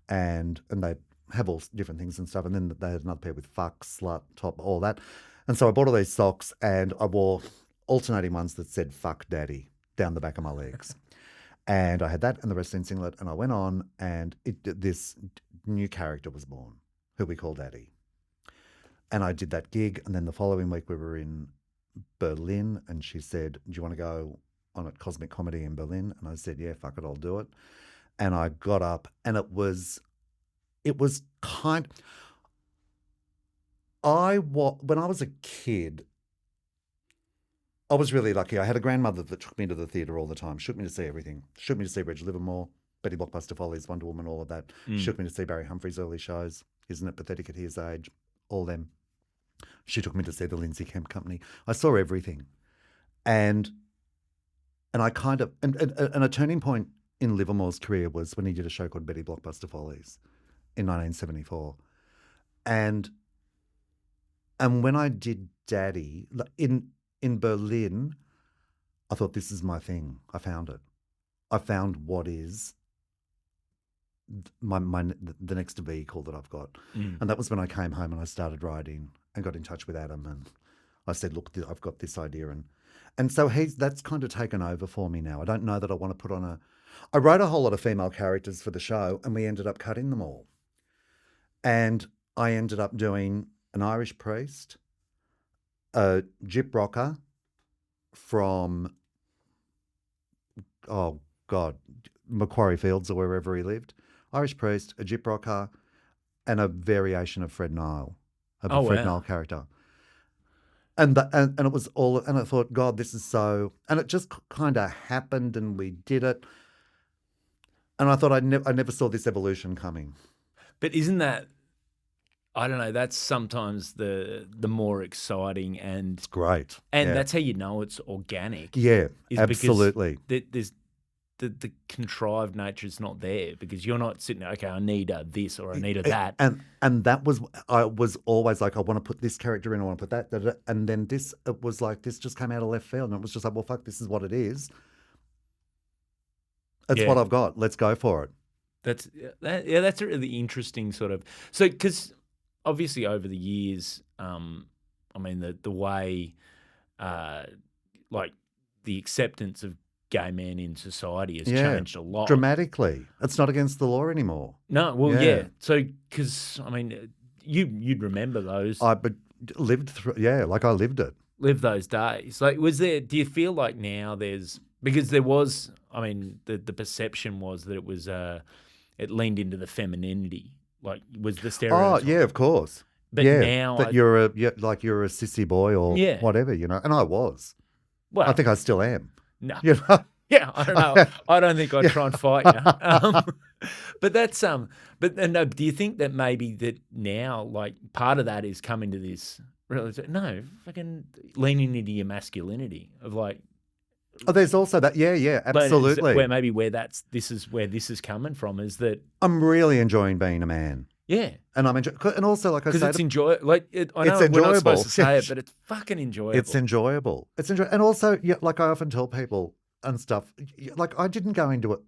and they have all different things and stuff. And then they had another pair with fuck, slut, top, all that. And so I bought all these socks, and I wore alternating ones that said fuck Daddy down the back of my legs. And I had that and the wrestling singlet, and I went on, and this new character was born, who we call Daddy. And I did that gig, and then the following week we were in Berlin, and she said, "Do you want to go on a Cosmic Comedy in Berlin?" And I said, "Yeah, fuck it, I'll do it." And I got up, and it was kind. When I was a kid, I was really lucky. I had a grandmother that took me to the theatre all the time. She took me to see everything. She took me to see Reg Livermore, Betty Blockbuster Follies, Wonder Woman, all of that. She took me to see Barry Humphrey's early shows. Isn't It Pathetic at His Age? All them. She took me to see the Lindsay Kemp Company. I saw everything. And I kind of, and a turning point in Livermore's career was when he did a show called Betty Blockbuster Follies in 1974. And when I did Daddy in Berlin, I thought, this is my thing. I found it. I found what is the next vehicle that I've got. And that was when I came home and I started writing and got in touch with Adam, and I said, look, I've got this idea. And so that's kind of taken over for me now. I don't know that I want to put on I wrote a whole lot of female characters for the show, and we ended up cutting them all. And I ended up doing an Irish priest, a gyp rocker from, oh God, Macquarie Fields or wherever he lived, Irish priest, a gyp rocker, and a variation of Fred Nile, Nile character. And it was all, and I thought, God, this is so, and it just kind of happened, and we did it. And I thought I never saw this evolution coming.
But isn't that, I don't know, that's sometimes the more exciting, and
it's great.
And that's how you know it's organic.
Yeah, absolutely.
There's the contrived nature is not there, because you're not sitting there, okay, I need a this or I need a that.
And that was, I was always like, I want to put this character in, I want to put that. And then it was like, this just came out of left field, and it was just like, well, fuck, this is what it is. It's what I've got. Let's go for it.
That's a really interesting sort of, so, because obviously over the years, I mean, the way, like the acceptance of gay men in society has changed a lot.
Dramatically. It's not against the law anymore.
No, well, yeah. So, because, I mean, you'd remember those.
I lived through, like I lived it.
Lived those days. Like, do you feel like now because there was, I mean, the perception was that it was, it leaned into the femininity, like was the stereotype.
Oh, yeah, of course.
But now
that you're a sissy boy or whatever, you know, and I was. Well, I think I still am.
No.
You know?
Yeah, I don't know. I don't think I'd try and fight you. But that's do you think that maybe that now, like, part of that is coming to this fucking leaning into your masculinity of like.
Oh, there's also that. Yeah, absolutely.
This is where this is coming from, is that
I'm really enjoying being a man.
Yeah,
and I'm and also, like I said,
because it's enjoyable. Like I know we're not supposed to say it, but it's fucking enjoyable.
It's enjoyable. And also, like I often tell people and stuff, like I didn't go into it.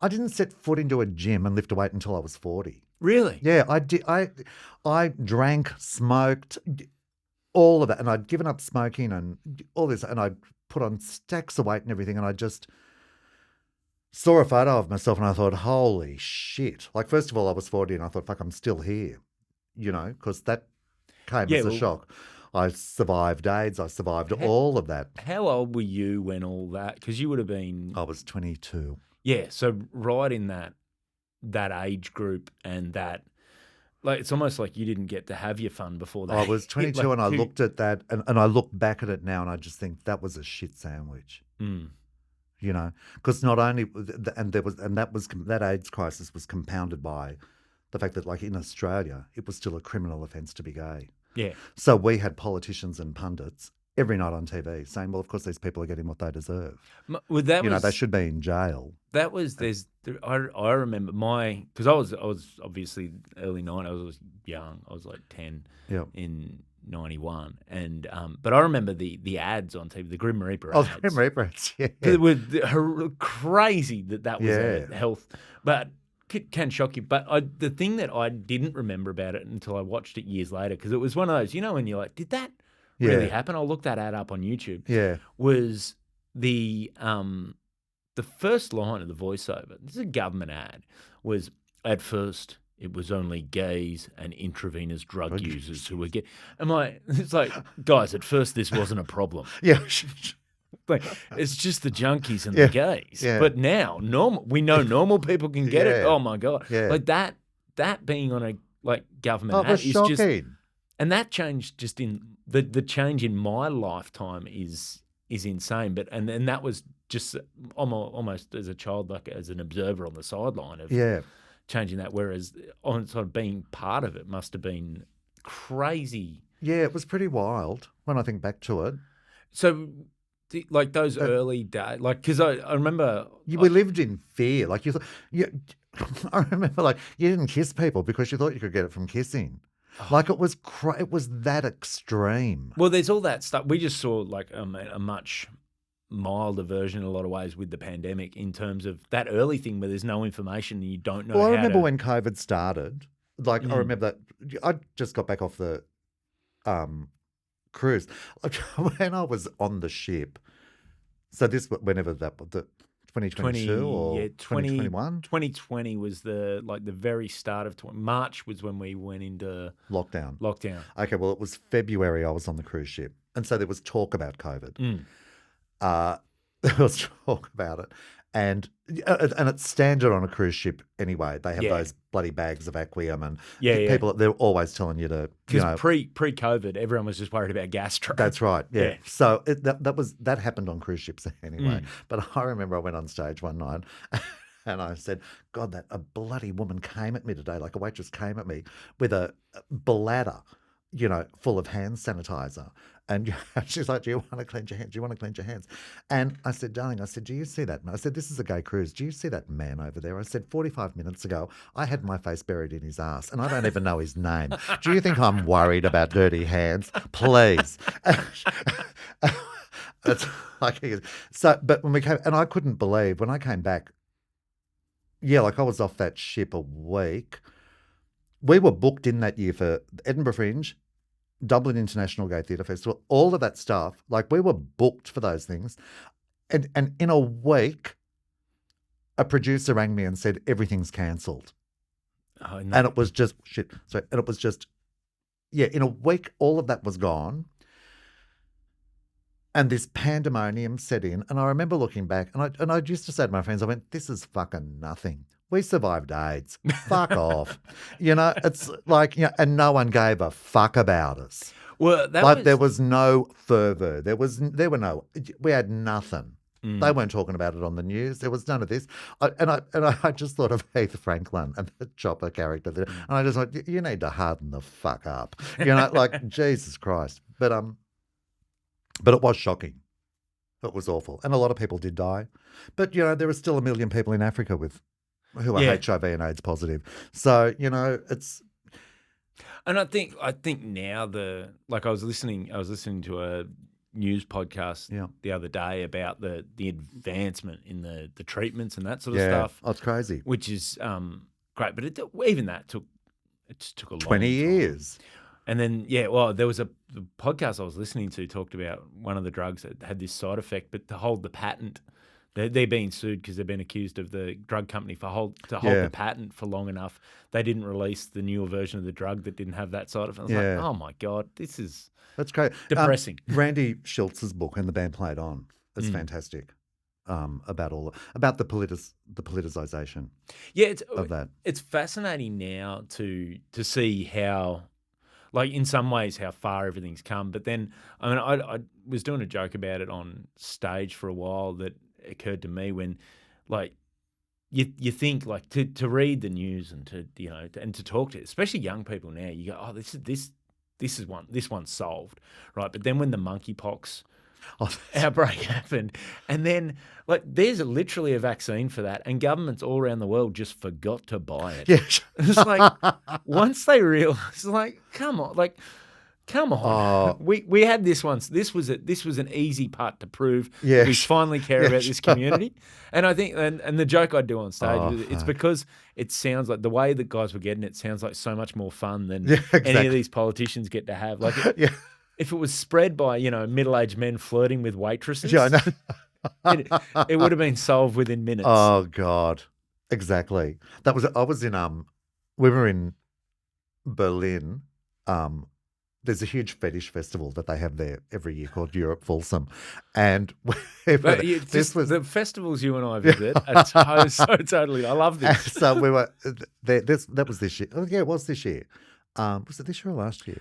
I didn't set foot into a gym and lift a weight until I was 40.
Really?
Yeah, I did. I drank, smoked, all of that, and I'd given up smoking and all this, and I put on stacks of weight and everything, and I just saw a photo of myself and I thought, holy shit. Like, first of all, I was 40 and I thought, fuck, I'm still here, you know, because that came as a shock. I survived AIDS. I survived all of that.
How old were you when all that, because you would have been...
I was 22.
Yeah, so right in that age group, and that, like, it's almost like you didn't get to have your fun before that.
I was 22 and I looked at that and I look back at it now and I just think that was a shit sandwich. You know, because not only that AIDS crisis was compounded by the fact that, like, in Australia, it was still a criminal offence to be gay.
Yeah.
So we had politicians and pundits every night on TV saying, well, of course, these people are getting what they deserve.
Well,
they should be in jail.
That was, I remember because I was obviously early 90s. I was young. I was like 10 in 91. And but I remember the ads on TV, the Grim Reaper ads.
Oh, the Grim Reaper ads, yeah.
It was crazy that was a health, but it can shock you. But the thing that I didn't remember about it until I watched it years later, because it was one of those, you know, when you're like, did that really happen? I'll look that ad up on YouTube.
Yeah.
Was the the first line of the voiceover, this is a government ad, was at first it was only gays and intravenous drug users who were gay. It's like, guys, at first this wasn't a problem.
Yeah.
Like, it's just the junkies and
Yeah,
the gays.
yeah.
But now we know normal people can get it.
Yeah.
Oh my God.
Yeah.
Like that being on a government
Oh, it
ad
was
is just,
shocking.
and that change just in the change in my lifetime is insane. But and that was just almost as a child, like as an observer on the sideline of
Yeah.
changing that. Whereas on sort of being part of it must have been crazy.
Yeah, it was pretty wild when I think back to it.
So, like those early days, like because I remember
We lived in fear. Like you thought, I remember like you didn't kiss people because you thought you could get it from kissing. Like it was that extreme.
Well, there's all that stuff. We just saw like a much milder version in a lot of ways with the pandemic in terms of that early thing where there's no information and you don't know.
Well, I
how
remember
to...
when COVID started. Like I remember that I just got back off the cruise. When I was on the ship, so this whenever that the 2022 or 2021?
2020 was the very start of March was when we went into
lockdown.
Okay,
well, it was February I was on the cruise ship. And so there was talk about COVID. There was talk about it. And it's standard on a cruise ship anyway. They have those bloody bags of Aquarium and people, they're always telling you to,
because pre-COVID, everyone was just worried about gastro.
That's right, yeah. So that happened on cruise ships anyway. But I remember I went on stage one night and I said, God, a bloody woman came at me today, like a waitress came at me with a bladder, full of hand sanitizer. And she's like, do you want to cleanse your hands? Do you want to cleanse your hands? And I said, darling, do you see that? And I said, this is a gay cruise. Do you see that man over there? I said, 45 minutes ago, I had my face buried in his ass and I don't even know his name. Do you think I'm worried about dirty hands? Please. It's like, but when we came, and I couldn't believe when I came back, like I was off that ship a week. We were booked in that year for Edinburgh Fringe, Dublin International Gay Theatre Festival, all of that stuff. Like we were booked for those things. And in a week, a producer rang me and said, everything's cancelled. Oh, no. And it was just shit. So, and it was just, in a week, all of that was gone. And this pandemonium set in. And I remember looking back and I used to say to my friends, I went, this is fucking nothing. We survived AIDS. Fuck off. It's like, and no one gave a fuck about us.
Well,
there was no fervour. We had nothing. They weren't talking about it on the news. There was none of this. I just thought of Heath Franklin and the Chopper character there. And I just thought, you need to harden the fuck up. Like, Jesus Christ. But it was shocking. It was awful. And a lot of people did die. But, there are still 1 million people in Africa who are HIV and AIDS positive. So, it's...
And I think now I was listening to a news podcast the other day about the advancement in the treatments and that sort of stuff.
Oh, it's crazy.
Which is great. But even that took a long
20 years.
Time. And then, there was the podcast I was listening to talked about one of the drugs that had this side effect, but to hold the patent, they're being sued because they've been accused of the drug company to hold the patent for long enough. They didn't release the newer version of the drug that didn't have that side effect. I was like, oh my God,
that's great.
Depressing.
Randy Schultz's book and the band Played On is fantastic. About the politicization. Of that.
It's fascinating now to see how, like in some ways, how far everything's come. But then, I was doing a joke about it on stage for a while that occurred to me when, like, you think like to read the news and to and to talk to especially young people now, you go, oh, this one's solved, right? But then when the monkeypox outbreak happened, and then like there's literally a vaccine for that, and governments all around the world just forgot to buy it.
Yeah,
it's like once they realized, like, come on. Oh. We had this once. This was an easy part to prove we finally care about this community. And I think, and the joke I do on stage, it's because it sounds like the way that guys were getting it sounds like so much more fun than any of these politicians get to have. Like, if it was spread by middle-aged men flirting with waitresses, It would have been solved within minutes.
Oh God, exactly. I was in we were in Berlin. There's a huge fetish festival that they have there every year called Europe Folsom, and
But
this was
the festivals you and I visit are so totally. I love this.
so we were there. That was this year. Oh yeah, it was this year. Was it this year or last year?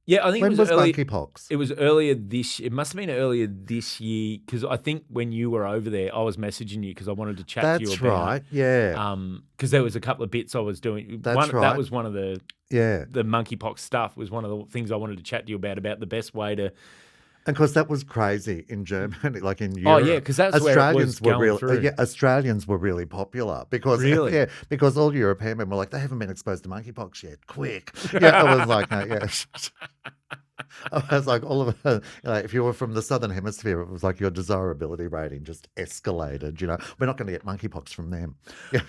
Yeah, I think
When
it
was
was early.
monkeypox?
It was earlier this. It must have been earlier this year because I think when you were over there, I was messaging you because I wanted to chat to you
That's
about.
right. Yeah.
Because there was a couple of bits I was doing.
That's right.
That was one of the
Yeah.
the monkeypox stuff. Was one of the things I wanted to chat to you about the best way to.
And of course, that was crazy in Germany, like in Europe.
Oh yeah, because that's where it was going
real.
through.
Yeah, Australians were really popular because
Really?
because all European men were like, they haven't been exposed to monkeypox yet. Quick. Yeah, I was like, no, yeah. I was like, all of if you were from the southern hemisphere, it was like your desirability rating just escalated. We're not going to get monkeypox from them. Yeah.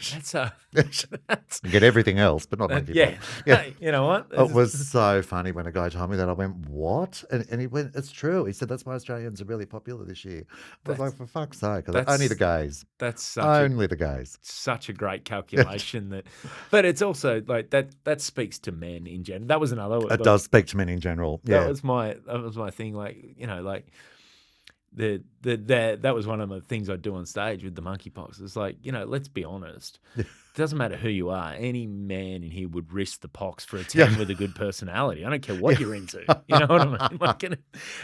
That's
You get everything else, but not monkeypox.
yeah.
Yeah.
Hey, you know what?
It was so funny when a guy told me that. I went, what? And he went, it's true. He said, that's why Australians are really popular this year. I was like, for fuck's sake. Only the gays.
That's
Only the gays.
such a great calculation but it's also like that speaks to men in general. That was another.
It does speak to men in general. Yeah.
That was my thing. Like that was one of the things I'd do on stage with the monkeypox. It's like, let's be honest. It doesn't matter who you are. Any man in here would risk the pox for a 10 with a good personality. I don't care what you're into. You know what I mean? Like,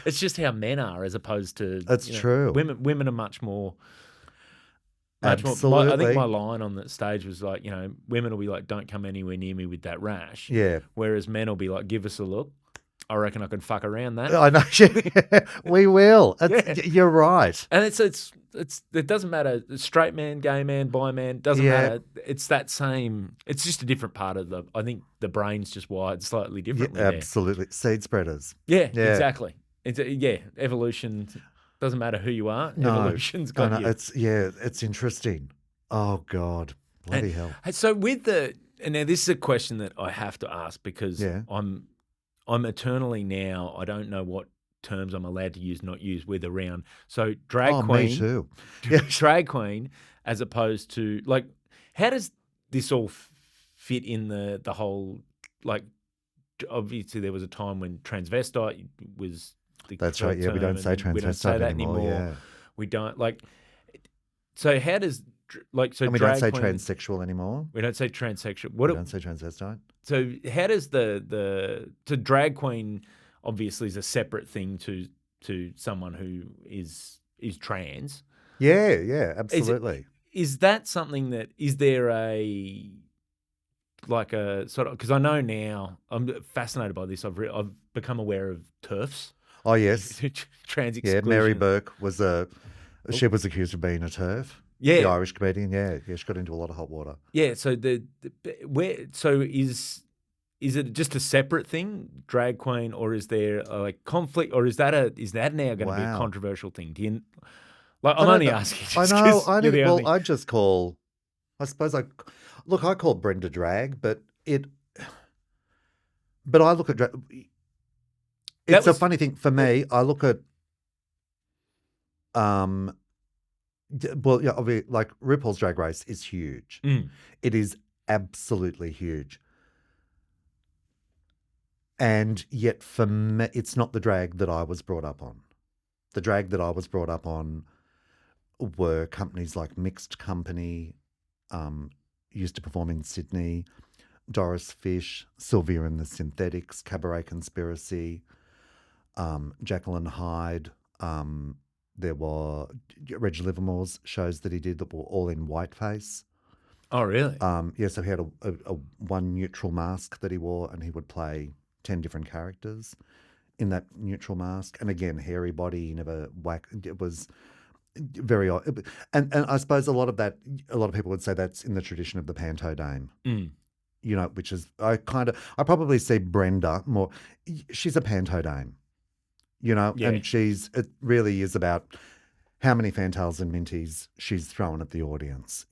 it's just how men are as opposed to.
That's true.
Women are much more.
Absolutely.
I think my line on the stage was like, women will be like, don't come anywhere near me with that rash.
Yeah.
Whereas men will be like, give us a look. I reckon I can fuck around that.
I know. We will. You're right.
And it doesn't matter. Straight man, gay man, bi man, doesn't matter. It's that same. It's just a different part of I think the brain's just wired slightly differently.
Yeah, absolutely. Seed spreaders.
Yeah, exactly. Evolution doesn't matter who you are.
No,
Evolution's got you.
It's interesting. Oh God, bloody hell.
So and now this is a question that I have to ask because I'm eternally now. I don't know what terms I'm allowed to use, not use with around. So drag queen.
Me too.
Drag queen, as opposed to like, how does this all fit in the whole like? Obviously, there was a time when transvestite was.
That's right. Yeah, we don't say transvestite
we don't say that anymore.
Yeah.
We don't like. So how does like so?
And we
drag
don't say
queen,
transsexual anymore.
We don't say transsexual.
We don't say transvestite.
So how does the drag queen obviously is a separate thing to someone who is trans?
Yeah, absolutely.
Is that something that is there a like a sort of because I know now I'm fascinated by this. I've become aware of TERFs.
Oh yes,
trans exclusion.
Yeah, Mary Burke was she was accused of being a TERF.
Yeah,
the Irish comedian. Yeah, she got into a lot of hot water.
Yeah, so is it just a separate thing, drag queen, or is there like conflict, or is that now going to be a controversial thing? Do you like? I'm only asking.
I know. I just call. I suppose I call Brenda drag, but I look at drag. It's a funny thing for me. I look at obviously, like RuPaul's Drag Race is huge. It is absolutely huge. And yet for me, it's not the drag that I was brought up on. The drag that I was brought up on were companies like Mixed Company, used to perform in Sydney, Doris Fish, Sylvia and the Synthetics, Cabaret Conspiracy, Jacqueline Hyde. There were Reg Livermore's shows that he did that were all in whiteface.
Oh, really?
So he had a one neutral mask that he wore, and he would play 10 different characters in that neutral mask. And again, hairy body, he never whacked. It was very odd. And I suppose a lot of people would say that's in the tradition of the panto dame. Which is I probably see Brenda more. She's a panto dame. And it really is about how many Fantales and Minties she's thrown at the audience.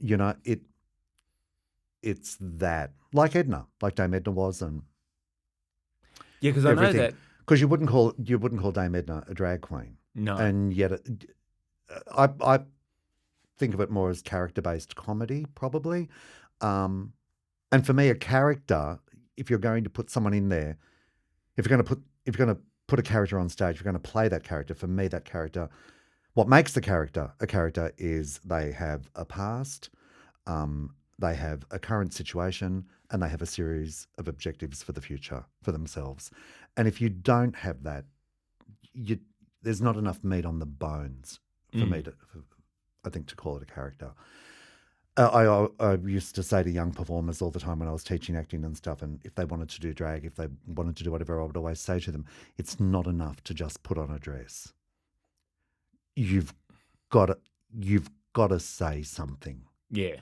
It's that, like Dame Edna was, and
because I know that
because you wouldn't call Dame Edna a drag queen,
no,
and yet I think of it more as character-based comedy, probably. And for me, a character, if you're going to put someone in there, if you're going to put a character on stage, if you're going to play that character, for me, that character, what makes the character a character is they have a past, they have a current situation, and they have a series of objectives for the future for themselves. And if you don't have that, there's not enough meat on the bones for me to, I think, to call it a character. I used to say to young performers all the time when I was teaching acting and stuff, and if they wanted to do drag, if they wanted to do whatever, I would always say to them, it's not enough to just put on a dress. You've got to say something.
Yeah.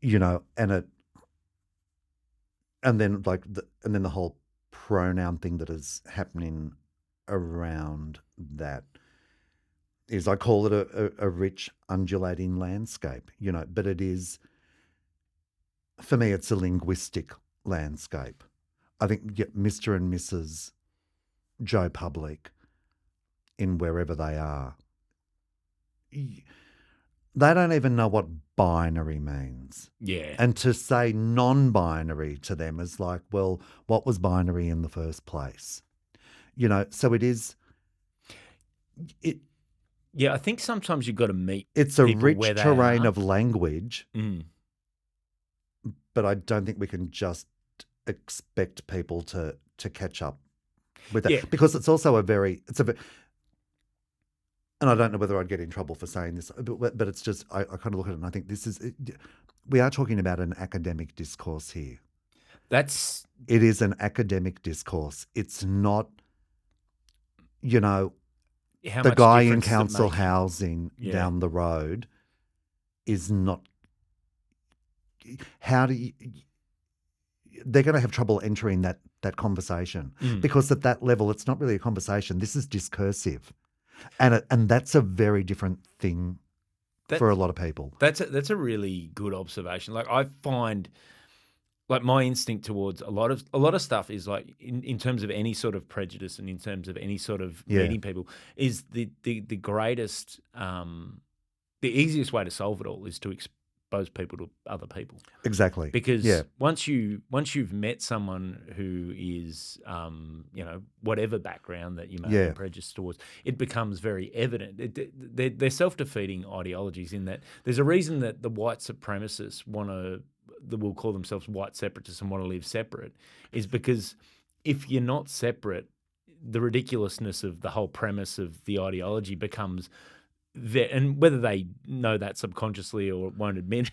And then the whole pronoun thing that is happening around that is, I call it a rich undulating landscape, but it is, for me, it's a linguistic landscape. I think Mr. and Mrs. Joe Public, in wherever they are, they don't even know what binary means.
Yeah.
And to say non-binary to them is like, well, what was binary in the first place? So it is...
Yeah, I think sometimes you've got to meet
It's a
people
rich
where they
terrain
are.
of language,
Mm.
but I don't think we can just expect people to catch up with that.
Yeah.
Because it's also and I don't know whether I'd get in trouble for saying this, but it's just, I kind of look at it and I think we are talking about an academic discourse here. It is an academic discourse. It's not,
How
the
much
guy in
difference does it
council
make?
housing
Yeah.
down the road is not. How do you? They're going to have trouble entering that conversation because at that level, it's not really a conversation. This is discursive, and that's a very different thing for a lot of people.
That's a really good observation. Like, I find, like, my instinct towards a lot of stuff is like, in terms of any sort of prejudice and in terms of any sort of meeting people, is the greatest, the easiest way to solve it all is to expose people to other people.
Exactly.
Because once you've met someone who is, whatever background that you may have prejudiced towards, it becomes very evident. They're self-defeating ideologies, in that there's a reason that the white supremacists will call themselves white separatists and want to live separate, is because if you're not separate, the ridiculousness of the whole premise of the ideology becomes, and whether they know that subconsciously or won't admit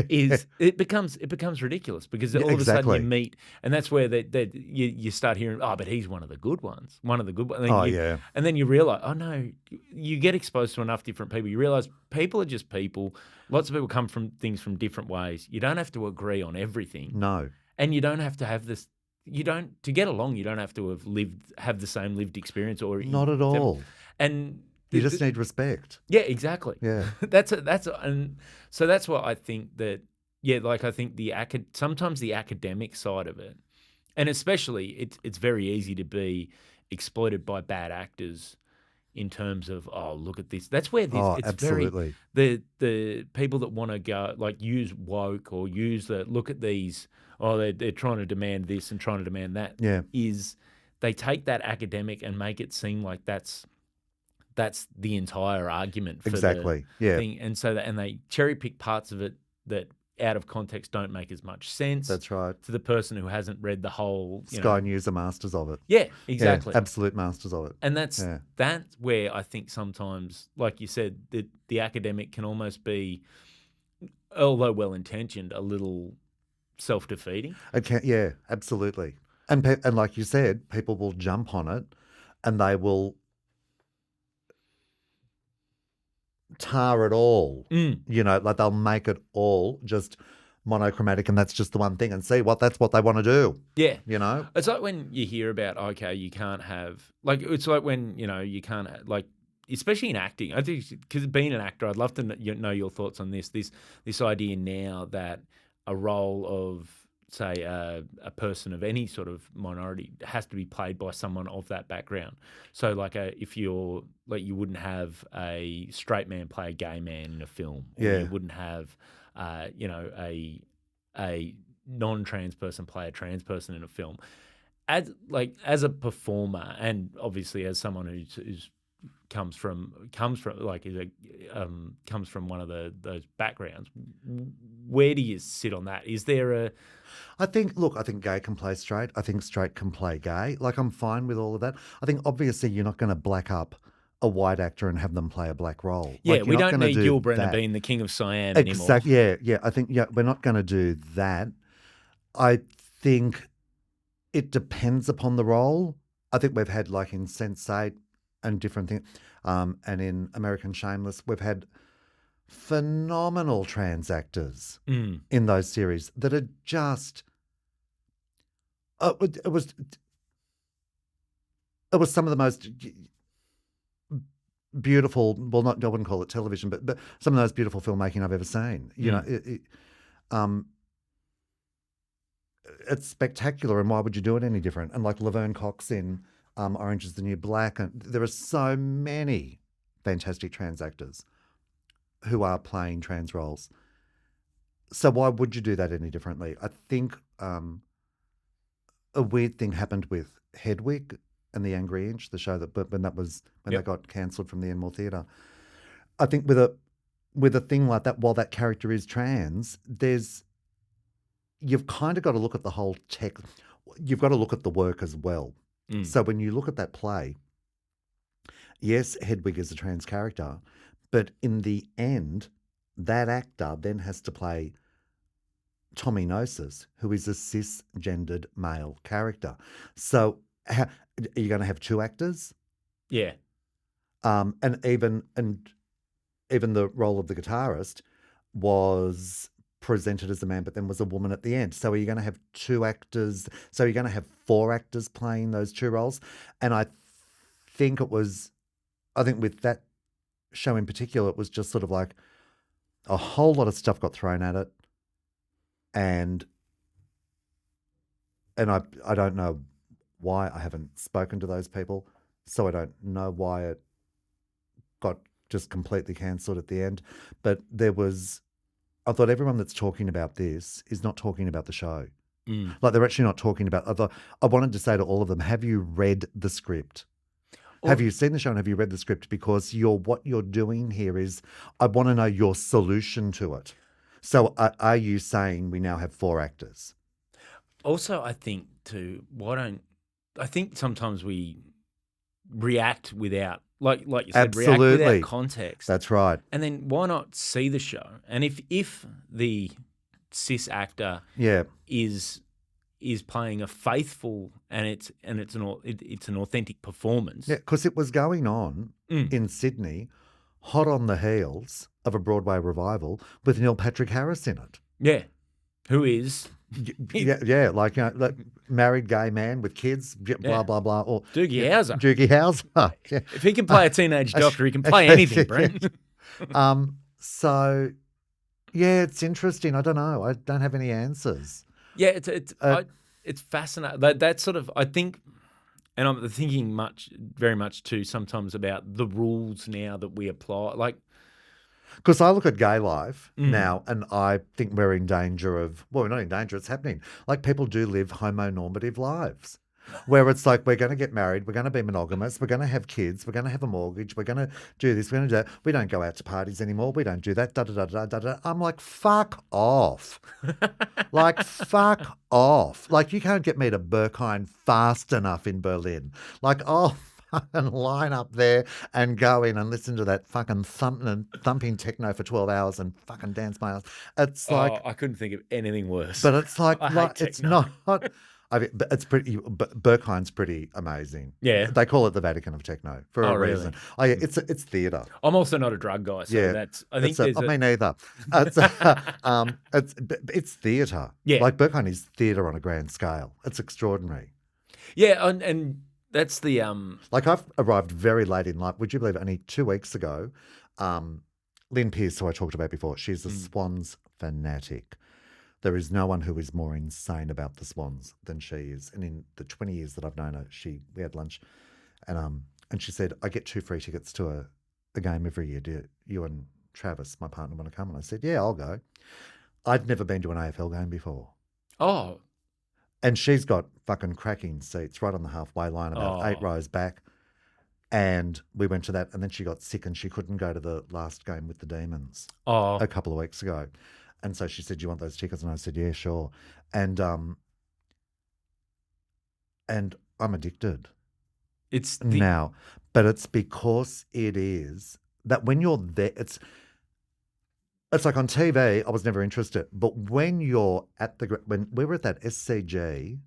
it, it becomes ridiculous, because all of a sudden you meet, and that's where you start hearing, but he's one of the good ones. And then you realize, oh no, you get exposed to enough different people. You realize people are just people. Lots of people come from things from different ways. You don't have to agree on everything.
No.
And you don't have to have this. To get along, you don't have to have the same lived experience, or
not at all.
And
you just need respect.
Yeah, exactly.
Yeah.
And so that's what I think that, like, I think sometimes the academic side of it, and especially it's very easy to be exploited by bad actors in terms of, oh, look at this. That's where it's
absolutely.
The people that want to go, like, use woke or use look at these, they're trying to demand this and trying to demand that.
Yeah.
Is they take that academic and make it seem like that's the entire argument for the thing. And so and they cherry pick parts of it that out of context don't make as much sense.
That's right.
To the person who hasn't read the whole
Sky News are masters of it.
Yeah, exactly.
Yeah, absolute masters of it.
And that's where I think sometimes, like you said, the academic can almost be, although well-intentioned, a little self-defeating.
Yeah, absolutely. And like you said, people will jump on it and they will tar it all. Like they'll make it all just monochromatic, and that's just the one thing, and that's what they want to do.
Yeah. It's like when you hear about, okay, you can't have, like, it's like when, you can't have, like, especially in acting. I think, because being an actor, I'd love to know your thoughts on this idea now that a role of say, a person of any sort of minority has to be played by someone of that background. So, like, if you're like, you wouldn't have a straight man play a gay man in a film, or
Yeah.
you wouldn't have, a non-trans person play a trans person in a film. As a performer, and obviously as someone who's comes from like comes from one of those backgrounds, where do you sit on that? Is there a
I think gay can play straight. I think straight can play gay. Like, I'm fine with all of that. I think obviously you're not going to black up a white actor and have them play a black role.
yeah?
Like,
We
you're not
don't
going to
need
do
Gil Brenner
that.
being the king of Siam anymore.
Exactly. Yeah. I think we're not going to do that. I think it depends upon the role. I think we've had, like, in Sense8 and different things, and in American Shameless, we've had phenomenal trans actors in those series that are just. It was some of the most beautiful. Well, I wouldn't call it television, but some of the most beautiful filmmaking I've ever seen. You know, it's spectacular, and why would you do it any different? And like Laverne Cox in Orange is the New Black, and there are so many fantastic trans actors who are playing trans roles. So why would you do that any differently? I think a weird thing happened with Hedwig and the Angry Inch, the show that when they got cancelled from the Enmore Theatre. I think with a thing like that, while that character is trans, you've kind of got to look at the whole tech. You've got to look at the work as well. So when you look at that play, yes, Hedwig is a trans character, but in the end, that actor then has to play Tommy Gnosis, who is a cisgendered male character. So are you going to have two actors?
Yeah.
And even the role of the guitarist was presented as a man, but then was a woman at the end. So are you going to have two actors? So you're going to have four actors playing those two roles? And I think with that show in particular, it was just sort of like a whole lot of stuff got thrown at it. And I don't know why. I haven't spoken to those people, so I don't know why it got just completely cancelled at the end. But I thought everyone that's talking about this is not talking about the show. Like, they're actually not talking about. I wanted to say to all of them, have you read the script? Have you seen the show and have you read the script? Because what you're doing here is, I want to know your solution to it. So are you saying we now have four actors?
Also, I think I think sometimes we react without, like you said, react without context.
That's right.
And then why not see the show? And if the cis actor is playing a faithful and it's an authentic performance.
Yeah, because it was going on in Sydney, hot on the heels of a Broadway revival with Neil Patrick Harris in it.
Yeah, who is
like married gay man with kids, blah blah blah. Or
Doogie Howser.
Doogie Howser. Yeah.
If he can play a teenage doctor, he can play anything, Brent.
So yeah, it's interesting. I don't know. I don't have any answers.
Yeah, it's fascinating. That sort of, I think, and I'm thinking very much too sometimes about the rules now that we apply. Like,
because I look at gay life now and I think we're in danger of, well, we're not in danger, it's happening. Like, people do live homonormative lives where it's like, we're going to get married, we're going to be monogamous, we're going to have kids, we're going to have a mortgage, we're going to do this, we're going to do that. We don't go out to parties anymore, we don't do that, da-da-da-da-da-da. I'm like, fuck off. Like, fuck off. Like, you can't get me to Berghain fast enough in Berlin. Like, fucking line up there and go in and listen to that fucking thumping techno for 12 hours and fucking dance my ass. It's like,
I couldn't think of anything worse.
But it's like,
I hate
it's
techno.
not. I mean, but it's pretty. Berghain's pretty amazing.
Yeah,
they call it the Vatican of techno for a reason. Oh yeah, it's theatre.
I'm also not a drug guy, so I think
me neither. It's theatre.
Yeah,
like Berghain is theatre on a grand scale. It's extraordinary.
Yeah, and that's the
Like, I've arrived very late in life. Would you believe, only 2 weeks ago, Lynn Pearce, who I talked about before, she's a Swans fanatic. There is no one who is more insane about the Swans than she is. And in the 20 years that I've known her, we had lunch, and she said, "I get 2 free tickets to a game every year. Do you and Travis, my partner, want to come?" And I said, "Yeah, I'll go." I'd never been to an AFL game before.
Oh.
And she's got fucking cracking seats right on the halfway line, about 8 rows back. And we went to that, and then she got sick and she couldn't go to the last game with the Demons a couple of weeks ago. And so she said, "Do you want those tickets?" And I said, "Yeah, sure." And I'm addicted now, but it's because it is that when you're there, it's like on TV, I was never interested, but when you're when we were at that SCG,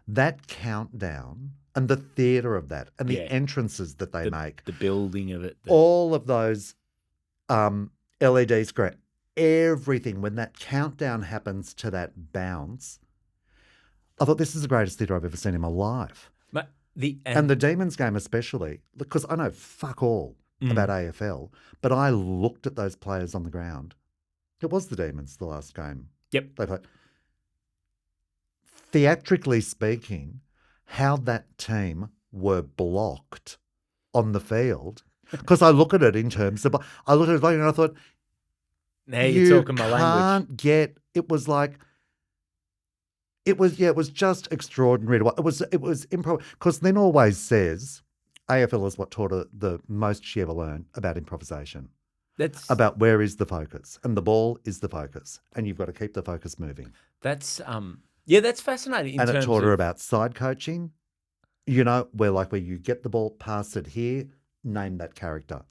that countdown and the theatre of that and the entrances that they make,
the building of it,
all of those LED screen, everything, when that countdown happens to that bounce, I thought, this is the greatest theatre I've ever seen in my life. And the Demons game especially, because I know fuck all about AFL, but I looked at those players on the ground. It was the Demons, the last game.
Yep.
They played. Theatrically speaking, how that team were blocked on the field, because I look at it in terms of, I looked at it and I thought,
now you're talking my language.
It was like, it was just extraordinary. It was improv, because Lynn always says AFL is what taught her the most she ever learned about improvisation. That's about where is the focus, and the ball is the focus, and you've got to keep the focus moving.
That's that's fascinating.
And it taught her about side coaching, where you get the ball, pass it here, name that character,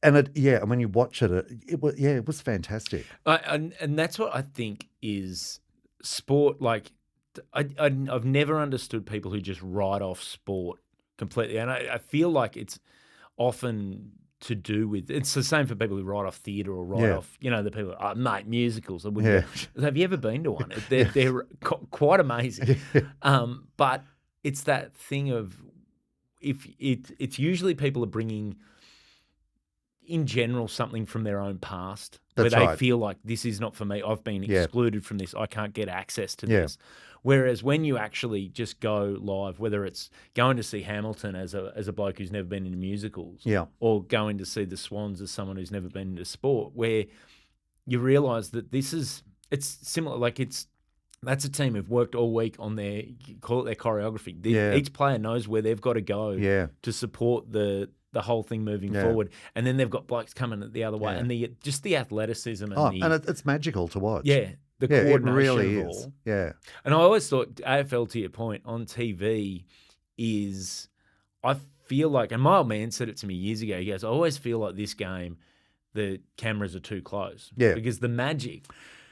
And when you watch it was fantastic.
And that's what I think is sport. Like, I've never understood people who just write off sport completely, and I feel like it's often to do with, it's the same for people who write off theatre or write off, the people, mate, musicals. Have you ever been to one? They're quite amazing. But it's that thing of, it's usually people are bringing, in general, something from their own past.
That's
where they feel like, this is not for me. I've been excluded from this. I can't get access to this. Whereas when you actually just go live, whether it's going to see Hamilton as a bloke who's never been into musicals, or going to see the Swans as someone who's never been into sport, where you realise that it's similar. Like, that's a team who've worked all week on call it their choreography. Each player knows where they've got to go to support the whole thing moving forward, and then they've got blokes coming the other way, and just the athleticism and
it's magical to watch.
The coordination
it really
of
is.
all.
Yeah,
and I always thought AFL, to your point, on TV is, I feel like, and my old man said it to me years ago. He goes, "I always feel like this game, the cameras are too close, because the magic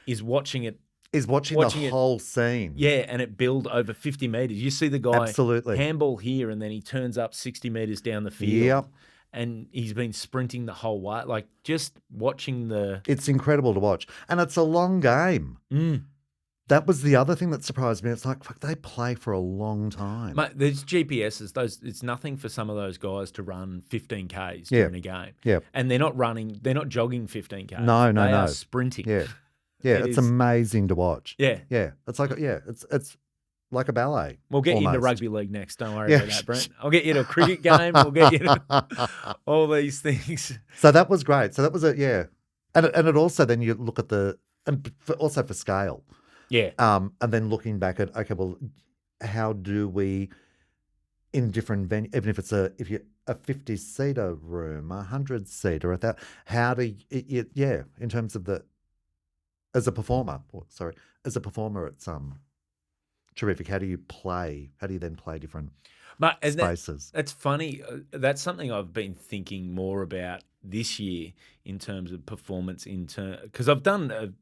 is watching it."
Is watching the whole scene.
Yeah, and it build over 50 metres. You see the guy
absolutely
handball here, and then he turns up 60 metres down the field. And he's been sprinting the whole way. Like, just watching
It's incredible to watch. And it's a long game. That was the other thing that surprised me. It's like, fuck, they play for a long time.
Mate, there's GPSs. It's nothing for some of those guys to run 15Ks during a game.
Yeah.
And they're not jogging 15Ks.
No.
They are sprinting.
Yeah. It's amazing to watch.
Yeah.
It's like, it's like a ballet.
We'll get you into rugby league next. Don't worry about that, Brent. I'll get you to a cricket game. We'll get you to all these things.
So that was great. So that was and it also, then you look at also for scale.
Yeah.
And then looking back at, okay, well, how do we, in different venues, even if it's a 50-seater room, a 100-seater, how do you, in terms of as a performer, it's terrific. How do you then play different spaces?
That's funny. That's something I've been thinking more about this year in terms of performance, because I've done a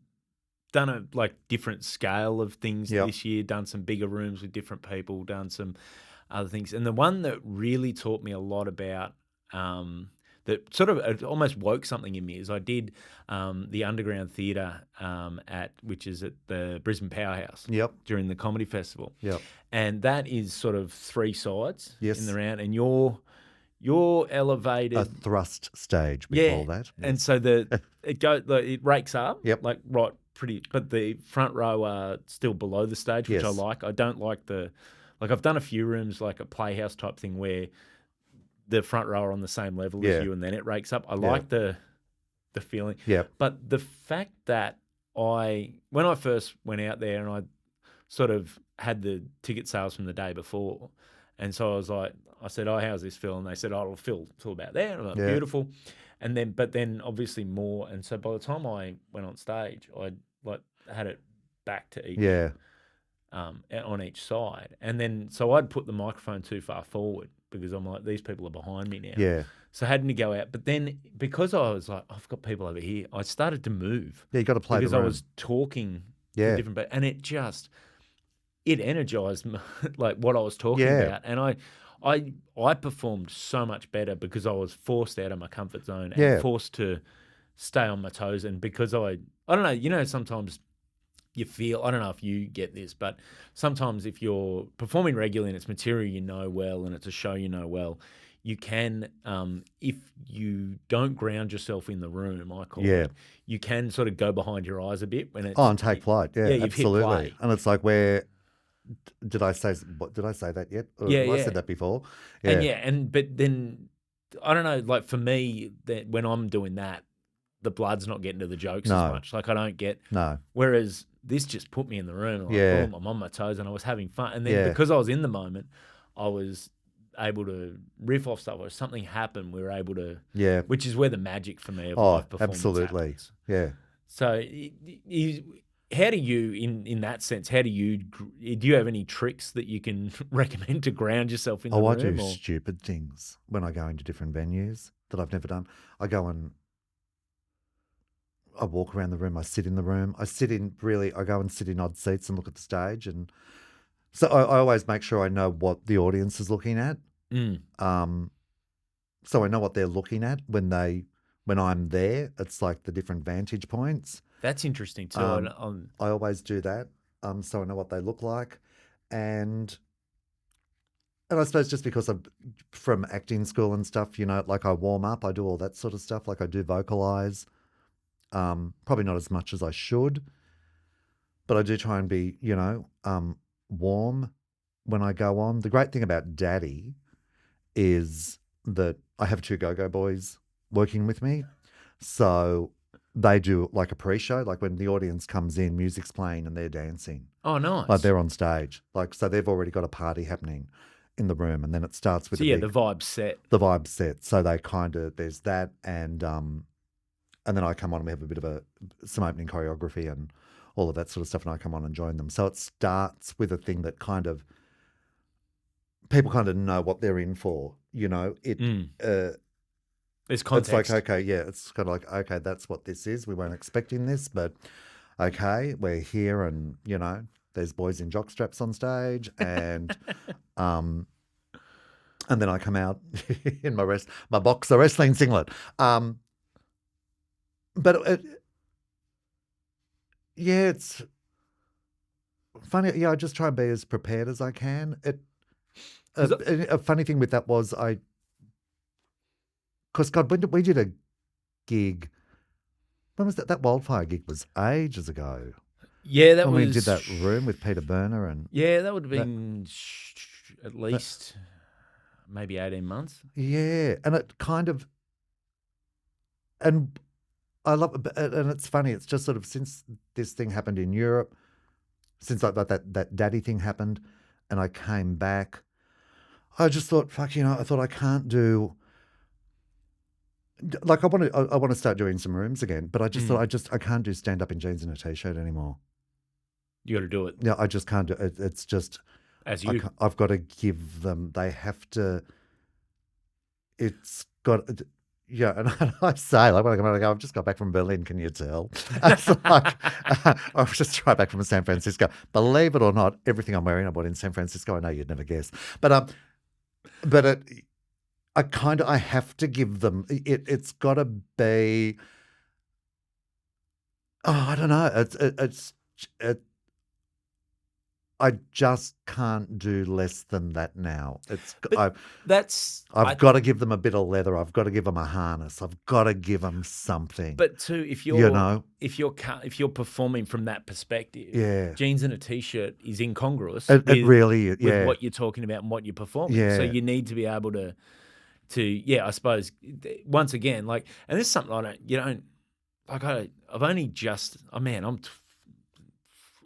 different scale of things this year, done some bigger rooms with different people, done some other things. And the one that really taught me a lot about, that sort of it almost woke something in me, is I did the Underground Theatre which is at the Brisbane Powerhouse during the comedy festival. And that is sort of 3 sides in the round, and you're elevated,
a thrust stage, we call that.
And so it rakes up like right but the front row are still below the stage, which I
Yes.
like. I don't like I've done a few rooms, like a playhouse type thing, where the front row are on the same level as
Yeah.
you, and then it rakes up. I
Yeah.
like the feeling.
Yeah.
But the fact that when I first went out there and I sort of had the ticket sales from the day before, and so I said, "Oh, how's this feel?" And they said, "Oh, it'll feel about there." And I'm like,
Yeah.
beautiful. And then obviously more. And so by the time I went on stage, I had it back to each
Yeah.
on each side, and then so I'd put the microphone too far forward because I'm like, these people are behind me now.
Yeah.
So I had to go out. But then because I was like, I've got people over here, I started to move.
Yeah, you got to play
because
the room.
I was talking
Yeah.
to different, and it energized like what I was talking
Yeah.
about, and I performed so much better because I was forced out of my comfort zone and
Yeah.
forced to stay on my toes, and because I don't know, sometimes you feel, I don't know if you get this, but sometimes if you're performing regularly and it's material you know well and it's a show you know well, you can, if you don't ground yourself in the room, I call
Yeah.
it, you can sort of go behind your eyes a bit when it's
Oh, and take flight. Yeah,
you've hit
absolutely.
play.
And it's like, did I say that yet? Or
Yeah,
have I
yeah.
said that before?
And but then I don't know, like for me, that when I'm doing that, the blood's not getting to the jokes as
No.
much. Like I don't get.
No.
Whereas this just put me in the room. Like,
Yeah.
boom, I'm on my toes and I was having fun. And then
Yeah.
because I was in the moment, I was able to riff off stuff, or something happened, we were able to.
Yeah.
Which is where the magic for me of
Oh,
live performance
absolutely.
happens.
Yeah.
So, how do you, in that sense, do you have any tricks that you can recommend to ground yourself in the
I
room?
do stupid things when I go into different venues that I've never done. I walk around the room. I sit in the room. I go and sit in odd seats and look at the stage. And so I always make sure I know what the audience is looking at. So I know what they're looking at when I'm there. It's like the different vantage points.
That's interesting too.
I always do that. So I know what they look like. And I suppose just because I'm from acting school and stuff, like I warm up, I do all that sort of stuff. Like I do vocalize, probably not as much as I should, but I do try and be, warm when I go on. The great thing about Daddy is that I have two go-go boys working with me. So they do like a pre-show, like when the audience comes in, music's playing and they're dancing.
Oh, nice.
Like they're on stage. Like, so they've already got a party happening in the room, and then it starts with
the vibe's set.
The vibe's set. So they there's that, and then I come on and we have a bit of some opening choreography and all of that sort of stuff, and I come on and join them. So it starts with a thing that people kind of know what they're in for,
There's context.
It's like, okay, yeah, it's kind of like, okay, that's what this is. We weren't expecting this, but okay, we're here, and there's boys in jockstraps on stage, and and then I come out in my boxer wrestling singlet. But it's funny. Yeah, I just try and be as prepared as I can. A funny thing with that was because God, when we did a gig, when was that? That Wildfire gig was ages ago.
Yeah,
when we did that room with Peter Berner and
that would have been at least maybe 18 months.
Yeah, and it and I love it, and it's funny. It's just sort of since this thing happened in Europe, since like that Daddy thing happened, and I came back, I just thought, fuck, I thought I can't do. Like I want to start doing some rooms again, but I just thought I can't do stand up in jeans and a t-shirt anymore.
You got to do it.
Yeah, I just can't do it. It's just
as you.
I've got to give them. They have to. It's got. Yeah, and I say, like, when I go, I've just got back from Berlin, can you tell? It's like, I've just right back from San Francisco. Believe it or not, everything I'm wearing I bought in San Francisco. I know you'd never guess. But I have to give them, it's got to be, I don't know. I just can't do less than that now.
But that's
I've got to give them a bit of leather. I've got to give them a harness. I've got to give them something.
But too, if
You know?
you're performing from that perspective,
Yeah.
jeans and a t-shirt is incongruous
It
with
really is. Yeah.
what you're talking about and what you're performing. So
Yeah.
you need to be able to I suppose once again, like, and this is something I've only just, I'm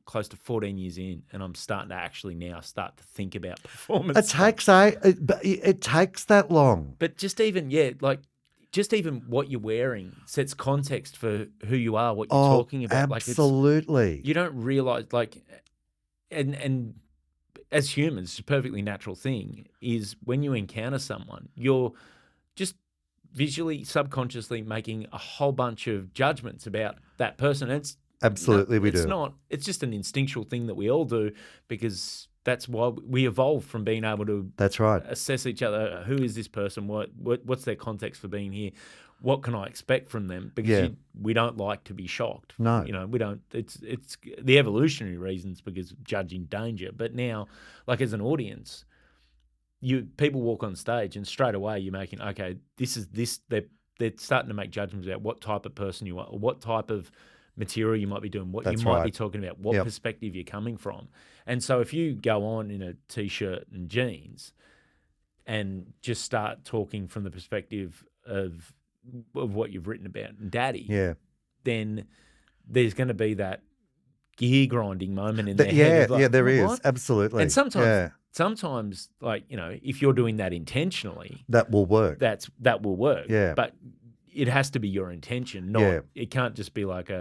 close to 14 years in, and I'm starting to actually now start to think about performance.
It takes that long.
But just even what you're wearing sets context for who you are, what you're talking about.
Absolutely.
You don't realize, and as humans, it's a perfectly natural thing, is when you encounter someone, you're just visually, subconsciously making a whole bunch of judgments about that person. And
Absolutely, we do.
It's just an instinctual thing that we all do, because that's why we evolved from being able to
That's right.
assess each other. Who is this person? What's their context for being here? What can I expect from them? Because we don't like to be shocked.
No.
We don't. It's the evolutionary reasons, because of judging danger. But now, like, as an audience, people walk on stage and straight away you're making, okay, this is this. They're starting to make judgments about what type of person you are, or what type of material you might be doing, what you might be talking about, what perspective you're coming from. And so if you go on in a t-shirt and jeans and just start talking from the perspective of what you've written about and Daddy, then there's going to be that gear grinding moment in their head.
There is.
What?
Absolutely.
And sometimes, like, if you're doing that intentionally,
that will work.
That will work.
Yeah.
But it has to be your intention. Not it can't just be like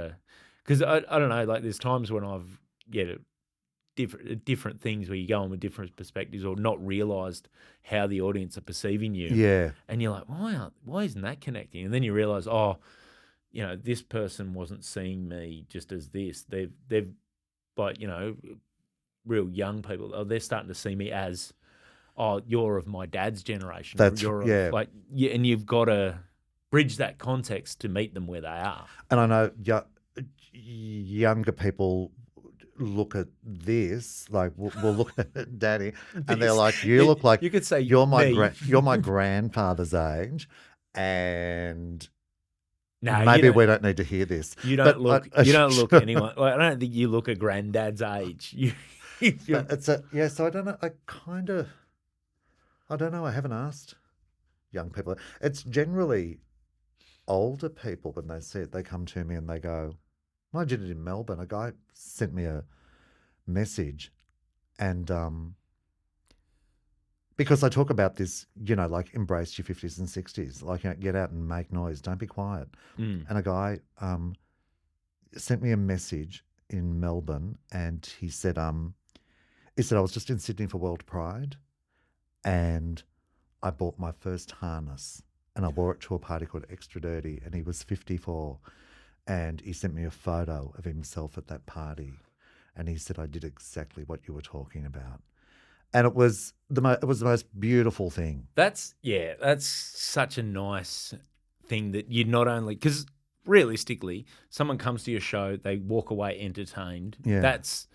because I don't know, like, there's times when I've different things where you go on with different perspectives, or not realised how the audience are perceiving you.
Yeah.
And you're like, why isn't that connecting? And then you realise, this person wasn't seeing me just as this. They've like, real young people, they're starting to see me as, you're of my dad's generation. And you've got to bridge that context to meet them where they are.
And I know younger people look at this, like, we'll look at Daddy, and they're like, you look like,
you could say
you're my grandfather's age, and maybe we don't need to hear this.
You don't look anyone. Like, I don't think you look a granddad's age.
So I don't know. I don't know. I haven't asked young people. It's generally older people when they see it. They come to me and they go, I did it in Melbourne. A guy sent me a message, and because I talk about this, like, embrace your 50s and 60s, like, get out and make noise, don't be quiet. And a guy sent me a message in Melbourne, and he said, I was just in Sydney for World Pride, and I bought my first harness, and I wore it to a party called Extra Dirty, and he was 54. And he sent me a photo of himself at that party, and he said, I did exactly what you were talking about. And it was the most beautiful thing.
That's such a nice thing, that you not only, because realistically, someone comes to your show, they walk away entertained.
Yeah.
That's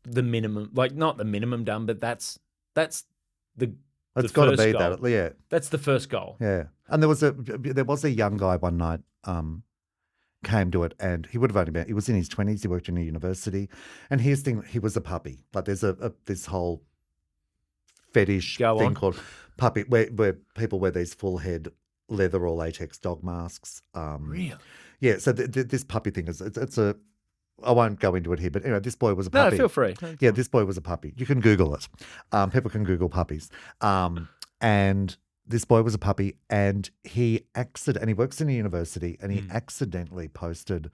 the minimum, like, not the minimum done, but that's the
It's got to be
goal.
that, yeah.
That's the first goal.
Yeah. And there was a young guy one night, came to it, and he was in his 20s, he worked in a university, and here's the thing, he was a puppy. Like, there's this whole fetish thing called puppy, where people wear these full head leather or latex dog masks.
Really?
Yeah, so this puppy thing I won't go into it here, but anyway, this boy was a puppy.
No, feel free.
Yeah, this boy was a puppy. You can Google it. People can Google puppies. And this boy was a puppy, and he works in a university, and he accidentally posted,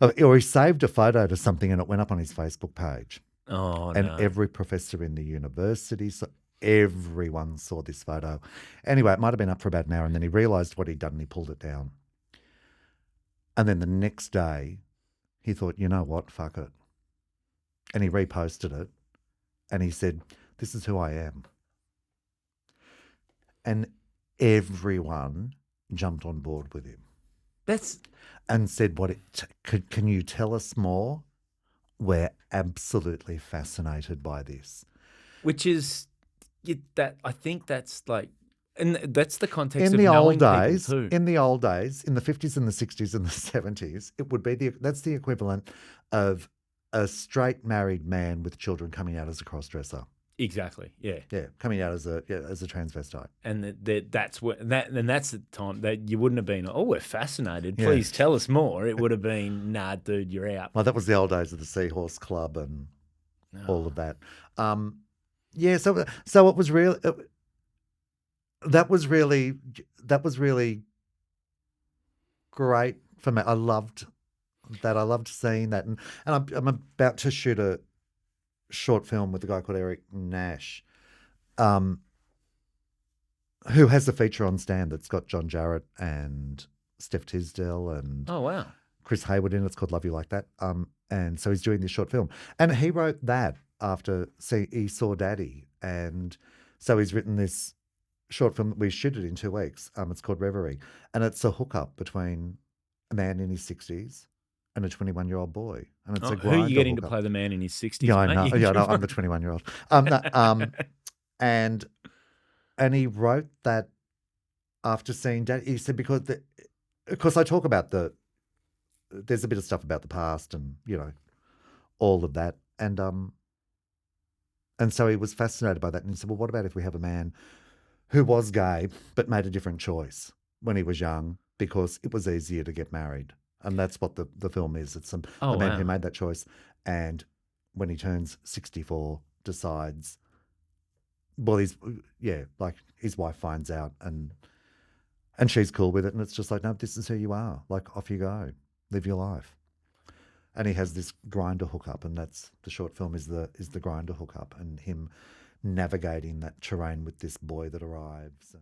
or he saved a photo to something, and it went up on his Facebook page.
Oh,
and
no.
every professor in the university, so everyone saw this photo. Anyway, it might have been up for about an hour, and then he realised what he'd done, and he pulled it down. And then the next day, he thought, you know what, fuck it. And he reposted it, and he said, this is who I am. And everyone jumped on board with him. And said, can you tell us more? we're absolutely fascinated by this.
Which is that I think that's like, and that's the context
In
of
the
knowing
old
people
days,
too.
in the old days, in the 50s and the 60s and the 70s, it would be that's the equivalent of a straight married man with children coming out as a cross-dresser.
Exactly. Yeah.
Yeah, coming out as a transvestite.
And that's the time that you wouldn't have been, oh, we're fascinated.
Yeah.
Please tell us more. It would have been, nah, dude, you're out.
Well, that was the old days of the Seahorse Club and all of that. Yeah, so it was real. That was really great for me. I loved that. I loved seeing that, and I'm about to shoot a short film with a guy called Eric Nash, who has a feature on Stan that's got John Jarrett and Steph Tisdale and
Oh, wow.
Chris Hayward in it. It's called Love You Like That. And so he's doing this short film, and he wrote that after he saw Daddy, and so he's written this short film that we shoot it in 2 weeks. It's called Reverie, and it's a hookup between a man in his 60s and a 21-year-old boy, and it's a
Who are you
grinder
getting
hookup.
to play the man in his 60s?
Yeah, I
mate?
know. Yeah, I know. I'm the 21-year-old. And he wrote that after seeing Daddy. He said because I talk about there's a bit of stuff about the past and all of that, and so he was fascinated by that, and he said, well, what about if we have a man who was gay but made a different choice when he was young because it was easier to get married? And that's what the film is. It's a man who made that choice, and when he turns 64 decides, well, his wife finds out, and she's cool with it, and it's just like, no, this is who you are. Like, off you go, live your life. And he has this grinder hookup, and that's the short film is the grinder hookup, and him navigating that terrain with this boy that arrives.